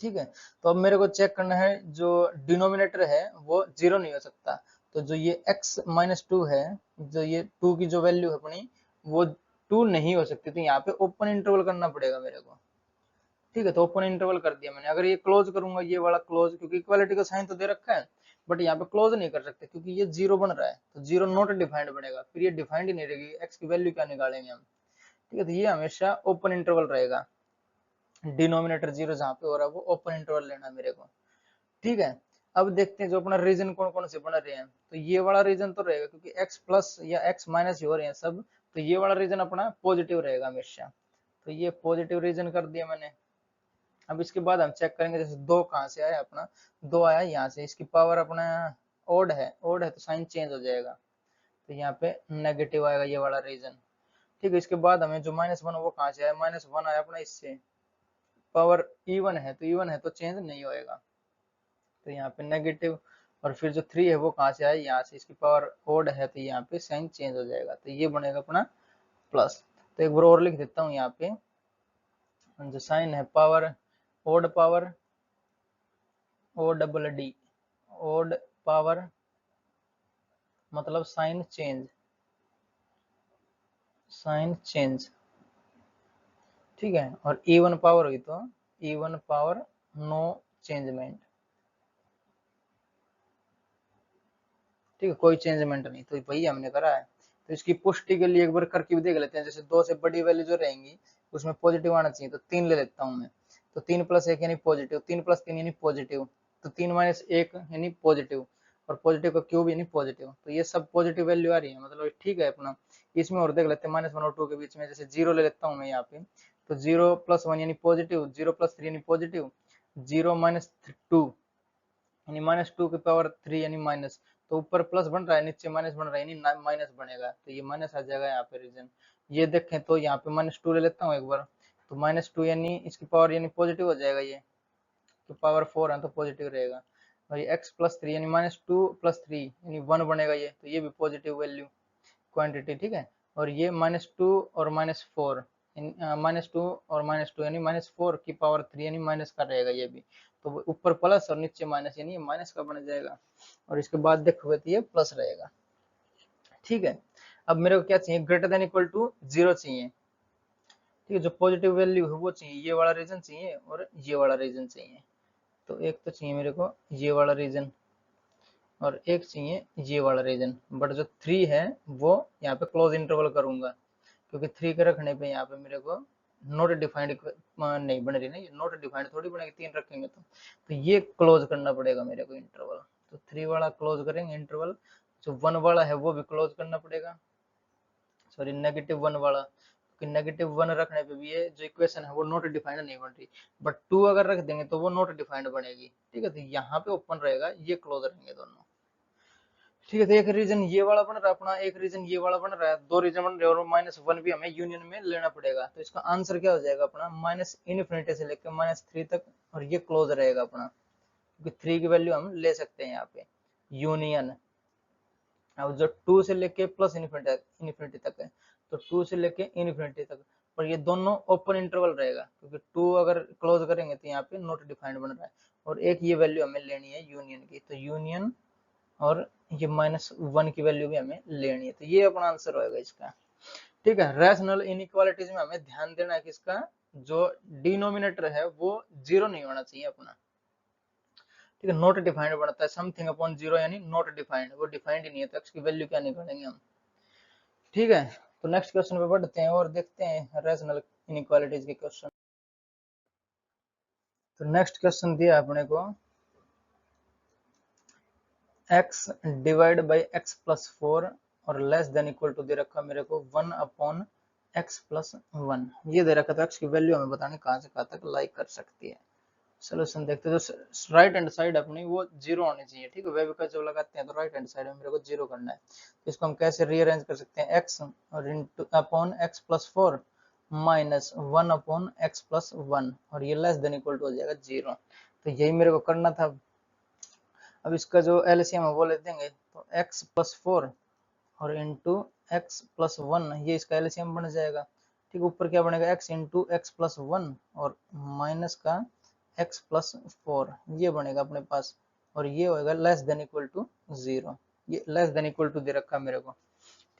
ठीक है, तो अब मेरे को चेक करना है जो डिनोमिनेटर है वो जीरो नहीं हो सकता, तो जो ये x माइनस 2 है, जो ये 2 की जो वैल्यू है अपनी वो 2 नहीं हो सकती, तो यहाँ पे ओपन इंटरवल करना पड़ेगा मेरे को। ठीक है, तो ओपन इंटरवल कर दिया मैंने। अगर ये क्लोज करूंगा, ये वाला क्लोज, क्योंकि इक्वालिटी का साइन तो दे रखा है, बट यहाँ पे क्लोज नहीं कर सकते क्योंकि ये जीरो बन रहा है, तो जीरो नॉट डिफाइंड बनेगा, फिर ये डिफाइंड ही नहीं रहेगी, एक्स की वैल्यू क्या निकालेंगे हम। ठीक है, तो ये हमेशा ओपन इंटरवल रहेगा, डिनोमिनेटर जीरो जहाँ पे हो रहा है वो ओपन इंटरवल लेना है मेरे को। ठीक है, अब देखते हैं जो अपना रीजन कौन कौन से बन रहे हैं, तो ये वाला रीजन तो रहेगा क्योंकि x प्लस या x माइनस हो रहे हैं सब, तो ये वाला रीजन अपना पॉजिटिव रहेगा हमेशा, तो ये पॉजिटिव रीजन कर दिया मैंने। अब इसके बाद हम चेक करेंगे, जैसे दो कहाँ से आया अपना, दो आया यहाँ से, इसकी पावर अपना ओड है तो साइन चेंज हो जाएगा, तो यहाँ पे नेगेटिव आएगा ये वाला रीजन। ठीक है, इसके बाद हमें जो -1 वो कहाँ से आया, -1 आया अपना इससे, पावर इवन है तो इवन है तो चेंज नहीं होएगा, तो यहाँ पे नेगेटिव, और फिर जो 3 है वो कहाँ से आया, यहाँ से, इसकी पावर ओड है तो यहाँ पे साइन चेंज हो जाएगा, तो ये बनेगा अपना प्लस। तो एक बार और लिख देता हूँ यहाँ पे, जो साइन है power odd power O double D, odd power मतलब साइन चेंज, साइन चेंज। ठीक है, और इवन पावर हुई तो इवन पावर नो चेंजमेंट। ठीक है, कोई चेंजमेंट नहीं, तो वही हमने करा है। तो इसकी पुष्टि के लिए एक बार करके भी देख लेते हैं, जैसे दो से बड़ी वैल्यू जो रहेंगी उसमें पॉजिटिव आना चाहिए, तो 3 ले लेता हूँ मैं, तो 3 प्लस 1 यानी पॉजिटिव, 3 प्लस 3 यानी पॉजिटिव, तो 3 माइनस 1 यानी पॉजिटिव, और पॉजिटिव का क्यूब यानी पॉजिटिव, तो ये सब पॉजिटिव वैल्यू आ रही है, मतलब ठीक है अपना। इसमें और देख लेते हैं -1 और 2 के बीच में, जैसे जीरो ले लेता हूँ मैं यहाँ पे, तो 0 प्लस 1 यानी पॉजिटिव, 0 प्लस 3 यानी पॉजिटिव, 0 माइनस 2 यानी -2 की पावर 3 यानी माइनस, तो ऊपर प्लस बन रहा है नीचे माइनस बन रहा है यानी माइनस बनेगा, तो ये माइनस आ जाएगा यहाँ पे रीजन। ये देखें तो यहाँ पे -2 ले लेता हूँ एक बार, तो -2 यानी इसकी पावर यानी पॉजिटिव हो जाएगा, ये तो पावर 4 है तो पॉजिटिव रहेगा, और ये x प्लस 3 यानी -2 प्लस 3 यानी 1 बनेगा ये, तो ये भी पॉजिटिव वैल्यू क्वांटिटी। ठीक है, और ये -2 और -4, -2 और -2 यानी -4 की पावर 3 यानी माइनस का रहेगा ये भी, तो ऊपर प्लस और नीचे माइनस यानी माइनस का बन जाएगा, और इसके बाद देखोगे तो ये प्लस रहेगा। ठीक है, अब मेरे को क्या चाहिए, ग्रेटर देन इक्वल टू 0 चाहिए। ठीक है, जो पॉजिटिव वैल्यू है वो चाहिए, ये वाला रीजन चाहिए और ये वाला रीजन चाहिए, तो एक तो चाहिए मेरे को ये वाला रीजन और एक चाहिए ये वाला रीजन, बट जो 3 है वो यहाँ पे क्लोज इंटरवल करूंगा, क्योंकि 3 के रखने पे यहाँ पे मेरे को नॉट डिफाइंड नहीं बन रही ना, ये नॉट डिफाइंड थोड़ी बनेगी 3 रखेंगे तो ये क्लोज करना पड़ेगा मेरे को इंटरवल, तो 3 वाला क्लोज करेंगे इंटरवल, जो 1 वाला है वो भी क्लोज करना पड़ेगा, सॉरी -1 वाला, क्योंकि -1 रखने पे भी ये जो इक्वेशन है वो नॉट डिफाइंड नहीं बन रही, बट 2 अगर रख देंगे तो वो नॉट डिफाइंड बनेगी। ठीक है, तो यहाँ पे ओपन रहेगा, ये क्लोज रहेंगे दोनों। ठीक है, तो एक रीजन ये वाला बन रहा है अपना, एक रीजन ये वाला बन रहा है, दो रीजन बन रहे हैं और -1 भी हमें यूनियन में लेना पड़ेगा, तो इसका आंसर क्या हो जाएगा अपना -इनफिनिटी से लेकर -3 तक, और ये क्लोज रहेगा अपना, क्योंकि 3 की वैल्यू हम ले सकते हैं यहाँ पे यूनियन। अब जो 2 से लेके प्लस इन्फिनिटी तक है, तो 2 से लेके इन्फिनिटी तक, पर ये दोनों ओपन इंटरवल रहेगा, क्योंकि 2 अगर क्लोज करेंगे तो यहाँ पे नॉट डिफाइंड बन रहा है, और एक ये वैल्यू हमें लेनी है यूनियन की, तो यूनियन और ये -1 की वैल्यू भी हमें लेनी है, तो ये अपना आंसर होएगा इसका। ठीक है। रैशनल इनइक्वालिटीज में हमें ध्यान देना है कि इसका जो डिनोमिनेटर है वो जीरो नहीं होना चाहिए अपना। ठीक है, नॉट डिफाइंड बनता है, समथिंग अपॉन जीरो यानी नॉट डिफाइंड, वो डिफाइंड ही नहीं है तो एक्स की वैल्यू क्या निकालेंगे हम। ठीक है, तो नेक्स्ट क्वेश्चन पे बढ़ते हैं और देखते हैं रैशनल इनइक्वालिटीज के क्वेश्चन। तो नेक्स्ट क्वेश्चन दिया अपने को x divide by x plus four और लेस देन इक्वल टू दे रखा मेरे को 1 अपॉन एक्स प्लस वन, ये दे रखा था। x की वैल्यू हमें बताने कहाँ से कहाँ तक लाइक कर सकती है। सोल्यूशन देखते हैं, तो राइट हैंड साइड अपनी वो जीरो होनी चाहिए। ठीक है, वेव का जब लगाते हैं तो राइट हैंड साइड में मेरे को जीरो करना है। तो इसको हम कैसे रीअरेंज कर सकते हैं, x और into upon x plus four minus 1 upon x plus one, और ये लेस देन इक्वल टू हो जाएगा जीरो। तो यही मेरे को करना था। अब इसका जो एलसीएम है वो ले देंगे, तो x प्लस फोर और इंटू एक्स प्लस वन, ये इसका एलसीएम बन जाएगा। ठीक, ऊपर क्या बनेगा, x into x plus one और माइनस का x प्लस फोर, ये बनेगा अपने पास, और ये होगा less than equal to zero. ये लेस देन इक्वल टू दे रखा है मेरे को।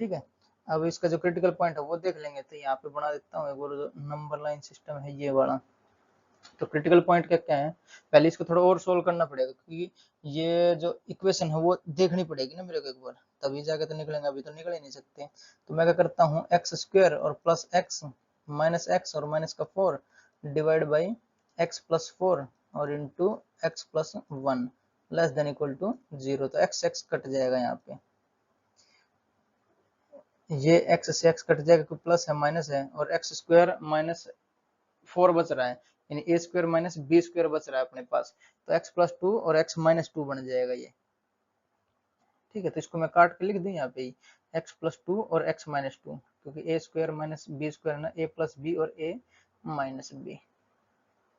ठीक है, अब इसका जो क्रिटिकल पॉइंट है वो देख लेंगे। तो यहाँ पे बना देता हूँ एक और, जो नंबर लाइन सिस्टम है ये वाला। तो क्रिटिकल पॉइंट क्या क्या है, पहले इसको थोड़ा और सोल्व करना पड़ेगा, क्योंकि ये जो इक्वेशन है वो देखनी पड़ेगी ना मेरे को एक बार, तभी जाके तो निकलेंगे, अभी तो निकल ही नहीं सकते। तो मैं क्या करता हूँ, एक्स स्क्वायर और प्लस एक्स माइनस एक्स और माइनस का four divide by x plus four और into x plus one less than equal to zero. तो एक्स एक्स कट जाएगा यहाँ पे, ये एक्स से एक्स कट जाएगा क्योंकि प्लस है माइनस है, और एक्स स्क्वायर माइनस फोर बच रहा है, यानी ए स्क्वायर माइनस बी स्क्वायर बच रहा है अपने पास। तो एक्स प्लस टू और एक्स माइनस टू बन जाएगा ये। ठीक है, तो इसको मैं काट के लिख दूं यहाँ पे, एक्स प्लस टू और एक्स माइनस टू, क्योंकि ए स्क्वायर माइनस बी स्क्वायर ना, ए प्लस बी और ए माइनस बी।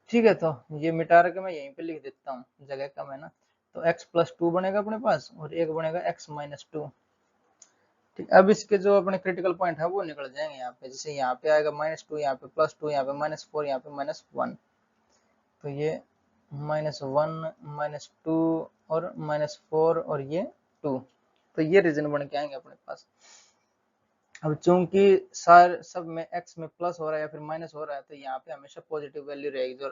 ठीक है, तो ये मिटा के मैं यहीं पे लिख देता हूँ, जगह कम है ना। तो एक्स प्लस टू बनेगा अपने पास और एक बनेगा एक्स माइनस टू। ठीक, अब इसके जो अपने क्रिटिकल पॉइंट है वो निकल जाएंगे यहाँ पे, जैसे यहाँ पे आएगा माइनस टू, यहाँ पे प्लस टू, यहाँ पे माइनस फोर, यहाँ पे माइनस वन। तो ये माइनस वन माइनस टू और माइनस फोर और ये टू, तो ये रीजन बन के आएंगे अपने पास। अब चूंकि सार सब में x में प्लस हो रहा है या फिर माइनस हो रहा है, तो यहाँ पे हमेशा पॉजिटिव वैल्यू रहेगी, जो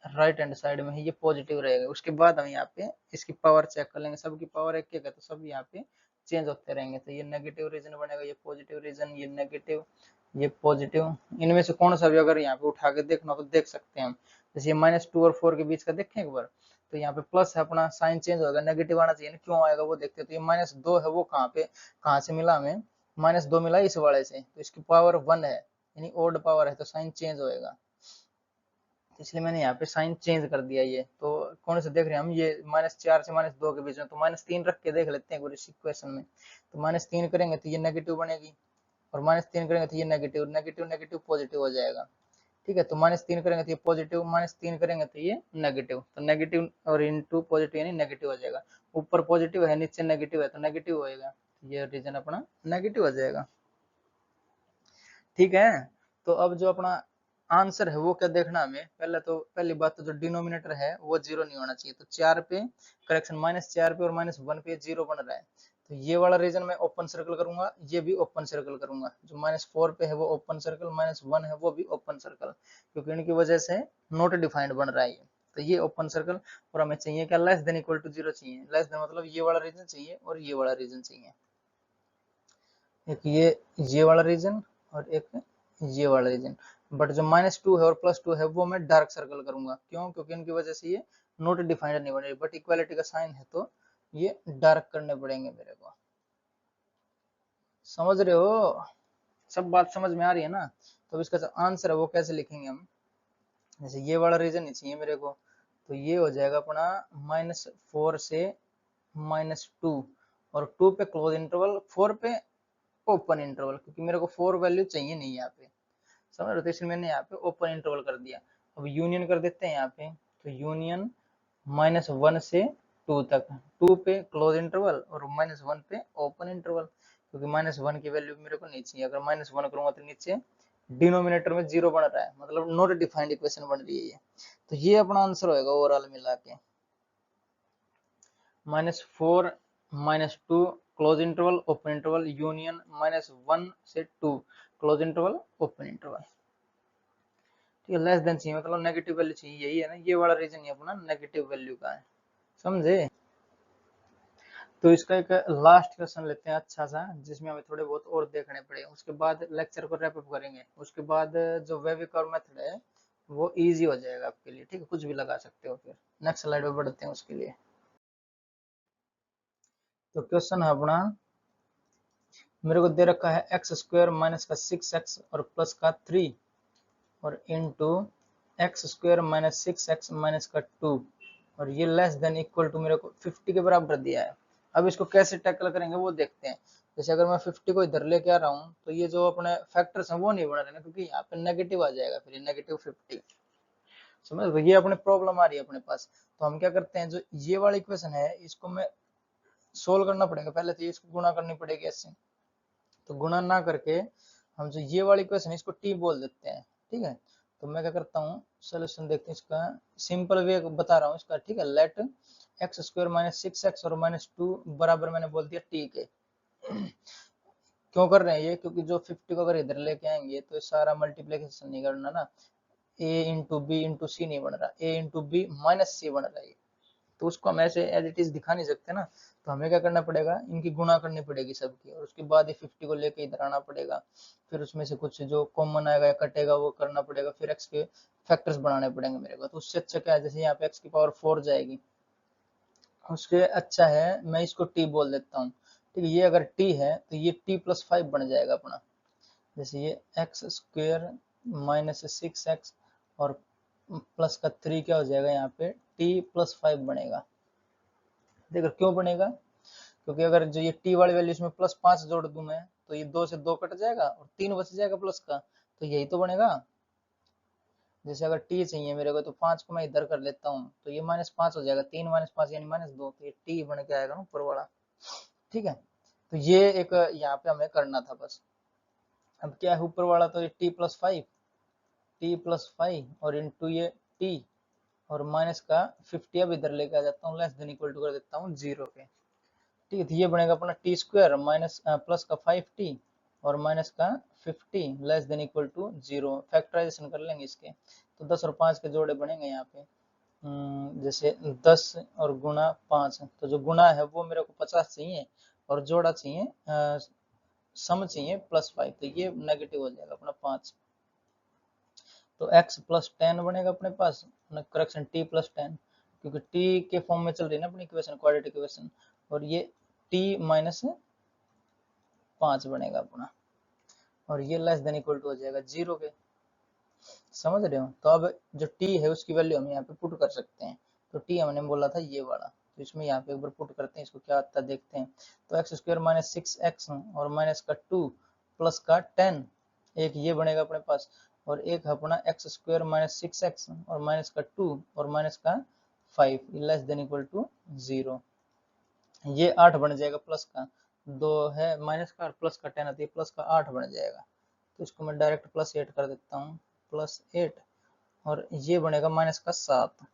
राइट हैंड साइड में है ये पॉजिटिव रहेगा। उसके बाद हम यहाँ पे इसकी पावर चेक कर लेंगे, सबकी पावर एक एक है तो सब यहाँ पे चेंज होते रहेंगे। तो ये नेगेटिव रीजन बनेगा, ये पॉजिटिव रीजन, ये नेगेटिव, ये पॉजिटिव। इनमें से कौन सा भी अगर यहाँ पे उठा के देखना तो देख सकते हैं हम, जैसे माइनस टू और फोर के बीच का देखें एक बार, तो यहाँ पे प्लस है, अपना साइन चेंज होगा, नेगेटिव आना चाहिए ना, क्यों आएगा वो देखते हैं। तो ये माइनस दो है, वो कहाँ पे कहाँ से मिला हमें, माइनस दो मिला इस वाले से, तो इसकी पावर वन है, यानी ओड पावर है, तो साइन चेंज होएगा। इसलिए मैंने यहाँ पे साइन चेंज कर दिया। ये तो कौन सा देख रहे हैं हम, ये माइनस चार से माइनस दो के बीच में, तो माइनस तीन रख के देख लेते हैं इस इक्वेशन में। तो माइनस तीन करेंगे तो ये नेगेटिव बनेगी, और माइनस तीन करेंगे तो ये नेगेटिव, नेगेटिव नेगेटिव पॉजिटिव हो जाएगा। ठीक है, तो माइनस तीन करेंगे तो ये पॉजिटिव, माइनस तीन करेंगे तो ये नेगेटिव, तो नेगेटिव और इंटू पॉजिटिव यानी नेगेटिव हो जाएगा। ऊपर पॉजिटिव है नीचे नेगेटिव है तो नेगेटिव होएगा, ये रीजन अपना नेगेटिव हो जाएगा। ठीक है, तो अब जो अपना आंसर है वो क्या देखना हमें, पहले तो पहली बात तो जो डिनोमिनेटर है वो जीरो नहीं होना चाहिए। तो चार पे करेक्शन, माइनस चार पे और माइनस वन पे जीरो बन रहा है, तो ये वाला रीजन मैं ओपन सर्कल करूंगा, ये भी ओपन सर्कल करूंगा। जो माइनस फोर पे है वो ओपन सर्कल, माइनस वन है वो भी ओपन सर्कल, क्योंकि इनकी वजह से नॉट डिफाइंड बन रहा है ये। तो ये ओपन सर्कल, और हमें चाहिए क्या, less than equal to zero चाहिए। लेस देन मतलब ये वाला रीजन चाहिए और ये वाला रीजन चाहिए, एक ये वाला रीजन और एक ये वाला रीजन। बट जो माइनस टू है और प्लस टू है वो मैं डार्क सर्कल करूंगा, क्यों, क्योंकि इनकी वजह से ये नोट डिफाइंड नहीं बनेगी, बट इक्वालिटी का साइन है तो ये डार्क करने पड़ेंगे मेरे को। समझ रहे हो, सब बात समझ में आ रही है ना। तो इसका जो आंसर है वो कैसे लिखेंगे हम, जैसे ये वाला रीजन नहीं चाहिए मेरे को, तो ये हो जाएगा अपना माइनस फोर से माइनस टू, और टू पे क्लोज इंटरवल, फोर पे ओपन इंटरवल, क्योंकि मेरे को फोर वैल्यू चाहिए नहीं यहाँ पे, समझ रहे हो, तो इसलिए मैंने यहाँ पे ओपन इंटरवल कर दिया। अब यूनियन कर देते हैं यहाँ पे, तो यूनियन माइनस वन से टू तक, टू पे क्लोज इंटरवल और माइनस वन पे ओपन इंटरवल, क्योंकि माइनस वन की वैल्यू मेरे को नहीं चाहिए। अगर माइनस वन करूंगा तो नीचे डिनोमिनेटर में जीरो बन रहा है, मतलब नॉट डिफाइंड इक्वेशन बन रही है ये। तो ये अपना आंसर होगा ओवरऑल मिला के, minus four minus two close interval, open interval, union, -1 से 2, क्लोज इंटरवल, ओपन इंटरवल। ठीक है, लेस देन चाहिए मतलब नेगेटिव वैल्यू चाहिए, यही है ना, ये वाला रीजन ही अपना नेगेटिव वैल्यू का है, समझे। तो इसका एक लास्ट क्वेश्चन लेते हैं अच्छा सा, जिसमें हमें थोड़े बहुत और देखने पड़े, उसके बाद लेक्चर को रैप अप करेंगे। उसके बाद जो वेव कर्व मेथड है वो इजी हो जाएगा आपके लिए, ठीक है, कुछ भी लगा सकते हो। फिर नेक्स्ट स्लाइड पे बढ़ते हैं उसके लिए। तो क्वेश्चन है अपना, मेरे को दे रखा है x² माइनस का 6x और प्लस का 3 और into x² minus 6x minus का 2 और ये लेस देन इक्वल टू मेरे को 50 के बराबर दिया है। अब इसको कैसे टैकल करेंगे वो देखते हैं। जैसे अगर मैं 50 को इधर लेके आ रहा हूँ तो ये जो अपने फैक्टर्स हैं वो नहीं बन रहे ना, क्योंकि यहाँ पे नेगेटिव आ जाएगा, फिर -50 समझ। तो ये अपने प्रॉब्लम आ रही है अपने पास। तो हम क्या करते हैं, जो ये वाली इक्वेशन है इसको मैं सोल्व करना पड़ेगा, पहले तो इसको गुणा करनी पड़ेगी ऐसे। तो गुणा ना करके हम जो ये वाली इक्वेशन इसको टी बोल देते हैं, ठीक है। तो मैं क्या करता हूँ, सोल्यूशन देखते हैं इसका, सिंपल वे बता रहा हूँ इसका, ठीक है। लेट x² माइनस 6x और -2 बराबर मैंने बोल दिया टी के। क्यों कर रहे हैं ये, क्योंकि जो 50 को अगर इधर लेके आएंगे तो सारा मल्टीप्लीकेशन नहीं करना ना, a इंटू बी इंटू सी नहीं बन रहा, a इंटू बी माइनस सी बन रहा है, तो उसको हम ऐसे एज इट इज दिखा नहीं सकते ना। तो हमें क्या करना पड़ेगा, इनकी गुणा करनी पड़ेगी सबकी, और उसके बाद ये 50 को लेके इधर आना पड़ेगा, फिर उसमें से कुछ जो कॉमन आएगा या कटेगा वो करना पड़ेगा, फिर x के फैक्टर्स बनाने पड़ेंगे मेरे को। तो उससे अच्छा क्या है, जैसे यहाँ पे x की पावर 4 जाएगी, उसके अच्छा है मैं इसको t बोल देता हूँ, ठीक है। ये अगर t है तो ये t+5 बन जाएगा अपना। जैसे ये x² माइनस 6x और प्लस का 3 क्या हो जाएगा, यहाँ पे t+5 बनेगा। देखो क्यों बनेगा, क्योंकि अगर जो ये t वाली वैल्यू इसमें +5 जोड़ दूं मैं तो ये 2 से 2 कट जाएगा और 3 बच जाएगा प्लस का, तो यही तो बनेगा। जैसे अगर t चाहिए मेरे को तो 5 को मैं इधर कर लेता हूँ तो ये -5 हो जाएगा, 3 -5 यानी -2, तो ये t बन के आएगा ना ऊपर वाला, ठीक है। तो ये एक यहाँ पे हमें करना था बस। अब क्या है ऊपर वाला, तो ये t+5 और इंटू ये t और माइनस का 50 अब इधर लेके आ जाता हूँ, लेस देन इक्वल टू कर देता हूँ 0 के, ठीक है। तो ये बनेगा अपना t² माइनस प्लस का 5t और माइनस का 50 less than equal to 0। Factorization कर लेंगे इसके, तो 10 और 5 के जोड़े बनेंगे यहाँ पे। जैसे 10 और गुणा 5, तो जो गुणा है वो मेरे को 50 चाहिए और जोड़ा चाहिए सम चाहिए +5, तो ये नेगेटिव हो जाएगा अपना 5। तो x+10 बनेगा अपने पास, करेक्शन t+10, क्योंकि t के फॉर्म में चल रही है ना अपनी इक्वेशन, क्वाड्रेटिक इक्वेशन, और ये t-5 बनेगा अपना, और ये लेस देन इक्वल टू हो जाएगा 0 के, समझ रहे हो। तो अब जो t है उसकी वैल्यू हम यहाँ पे पुट कर सकते हैं। तो t हमने बोला था ये वाला, तो इसमें यहाँ पे एक बार पुट करते हैं, इसको क्या आता है देखते हैं। तो x² माइनस 6x और माइनस का 2 प्लस का 10, एक ये बनेगा अपने पास, और एक अपना x² माइनस 6x और माइनस का 2 और माइनस का 5 लेस देन इक्वल टू 0। ये 8 बन जाएगा, प्लस का 2 है माइनस का और प्लस का 10 आती है, प्लस का 8 बन जाएगा। तो इसको मैं डायरेक्ट +8 कर देता हूँ, +8 और ये बनेगा माइनस का 7,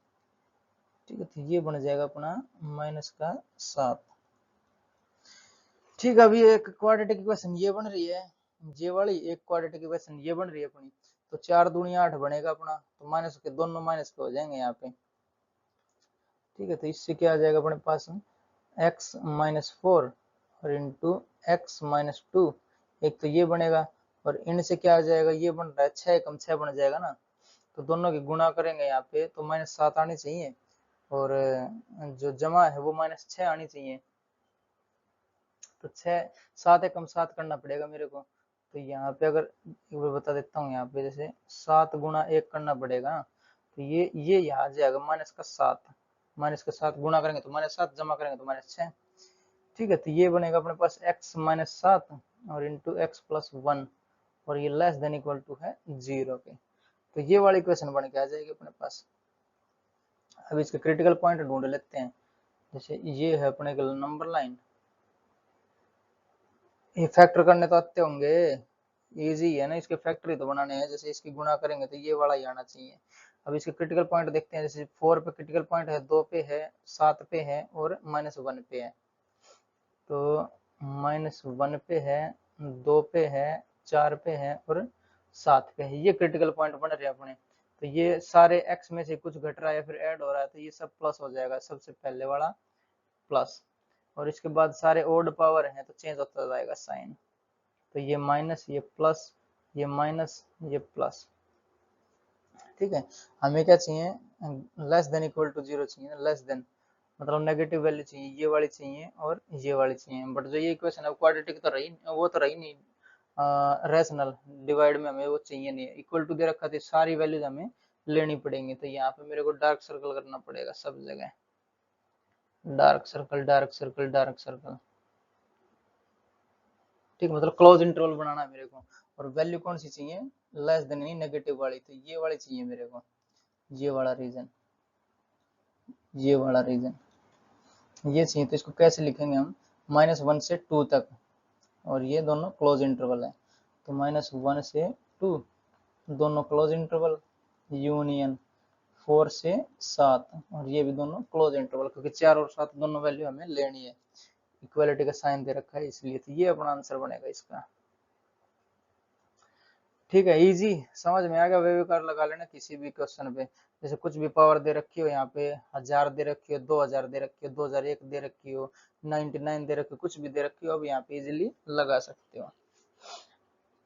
ठीक है। तो ये बन जाएगा अपना माइनस का 7, ठीक है। अभी एक क्वाड्रेटिक इक्वेशन ये बन रही है, ये वाली एक क्वाड्रेटिक इक्वेशन ये बन रही है अपनी, तो 4 दूनी 8 बनेगा अपना, तो माइनस के दोनों माइनस के हो जाएंगे यहाँ पे, ठीक है। तो इससे क्या आ जाएगा अपने पास, x-4 और इंटू x-2, एक तो ये बनेगा, और इनसे क्या आ जाएगा, ये बन रहा है 6 कम 6 बन जाएगा ना, तो दोनों की गुणा करेंगे यहाँ पे तो -7 आनी चाहिए, और जो जमा है वो -6 आनी चाहिए। तो 6 7 कम 7 करना पड़ेगा मेरे को। तो यहाँ पे अगर एक बार बता देता हूँ, यहाँ पे जैसे 7 गुणा 1 करना पड़ेगा, तो ये यहाँ आ जाएगा -7, -7 गुणा करेंगे तो -7, जमा करेंगे तो -6, ठीक है। तो ये बनेगा अपने पास x-7 और इंटू x+1 और ये लेस देन इक्वल टू है 0 के। तो ये वाली इक्वेशन बन के आ जाएगी अपने पास। अब इसके क्रिटिकल पॉइंट ढूंढ लेते हैं। जैसे ये है अपने के नंबर लाइन, ये फैक्टर करने तो आते होंगे, इजी है ना, इसके फैक्टरी तो बनाने हैं। जैसे इसकी गुणा करेंगे तो ये वाला ही आना चाहिए। अब इसके क्रिटिकल पॉइंट देखते हैं, जैसे 4 पे क्रिटिकल पॉइंट है, 2 पे है, 7 पे है और -1 पे है। तो -1 पे है, 2 पे है, 4 पे है और 7 पे है। ये क्रिटिकल पॉइंट बन रहे हैं अपने। तो ये सारे x में से कुछ घट रहा है या फिर ऐड हो रहा है तो ये सब प्लस हो जाएगा, सबसे पहले वाला प्लस। और इसके बाद सारे ओड पावर हैं तो चेंज होता जाएगा साइन। तो ये माइनस, ये प्लस, ये माइनस, ये प्लस। ठीक है, हमें क्या चाहिए, लेस देन इक्वल टू 0 चाहिए, लेस देन मतलब नेगेटिव वैल्यू चाहिए, ये वाली चाहिए और ये वाली चाहिए। बट जो ये इक्वेशन है क्वाड्रेटिक तो रही, वो तो रही नहीं, रैशनल डिवाइड में हमें वो चाहिए नहीं। इक्वल टू दे रखा थी, सारी वैल्यूज हमें लेनी पड़ेंगी। तो यहाँ पे मेरे को डार्क सर्कल करना पड़ेगा सब जगह, dark circle, dark circle, dark circle. ठीक, मतलब क्लोज इंटरवल बनाना है मेरे को। और वैल्यू कौन सी चाहिए, लेस देन नहीं, नेगेटिव वाली। तो ये वाली चाहिए मेरे को, ये वाला रीजन, ये वाला रीजन ये चाहिए। तो इसको कैसे लिखेंगे हम, -1 से 2 तक, और ये दोनों क्लोज इंटरवल है। तो -1 से 2 दोनों क्लोज इंटरवल, यूनियन 4 से 7, और ये भी दोनों क्लोज इंटरवल, क्योंकि 4 और 7 दोनों वैल्यू हमें लेनी है। इक्वालिटी का साइन दे रखा है इसलिए। तो ये अपना आंसर बनेगा इसका। ठीक है, इजी समझ में आ गया। वे कर लगा लेना किसी भी क्वेश्चन पे। जैसे कुछ भी पावर दे रखी हो, यहाँ पे 1000 दे रखी हो, 2000 दे रखी हो, 2001 दे रखी हो, 99 दे रखी हो, कुछ भी दे रखी हो, अब यहाँ पे इजीली लगा सकते हो।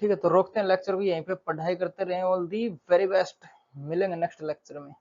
ठीक है, तो रोकते हैं लेक्चर को यहीं पे, पढ़ाई करते रहे। ऑल दी वेरी बेस्ट, मिलेंगे नेक्स्ट लेक्चर में।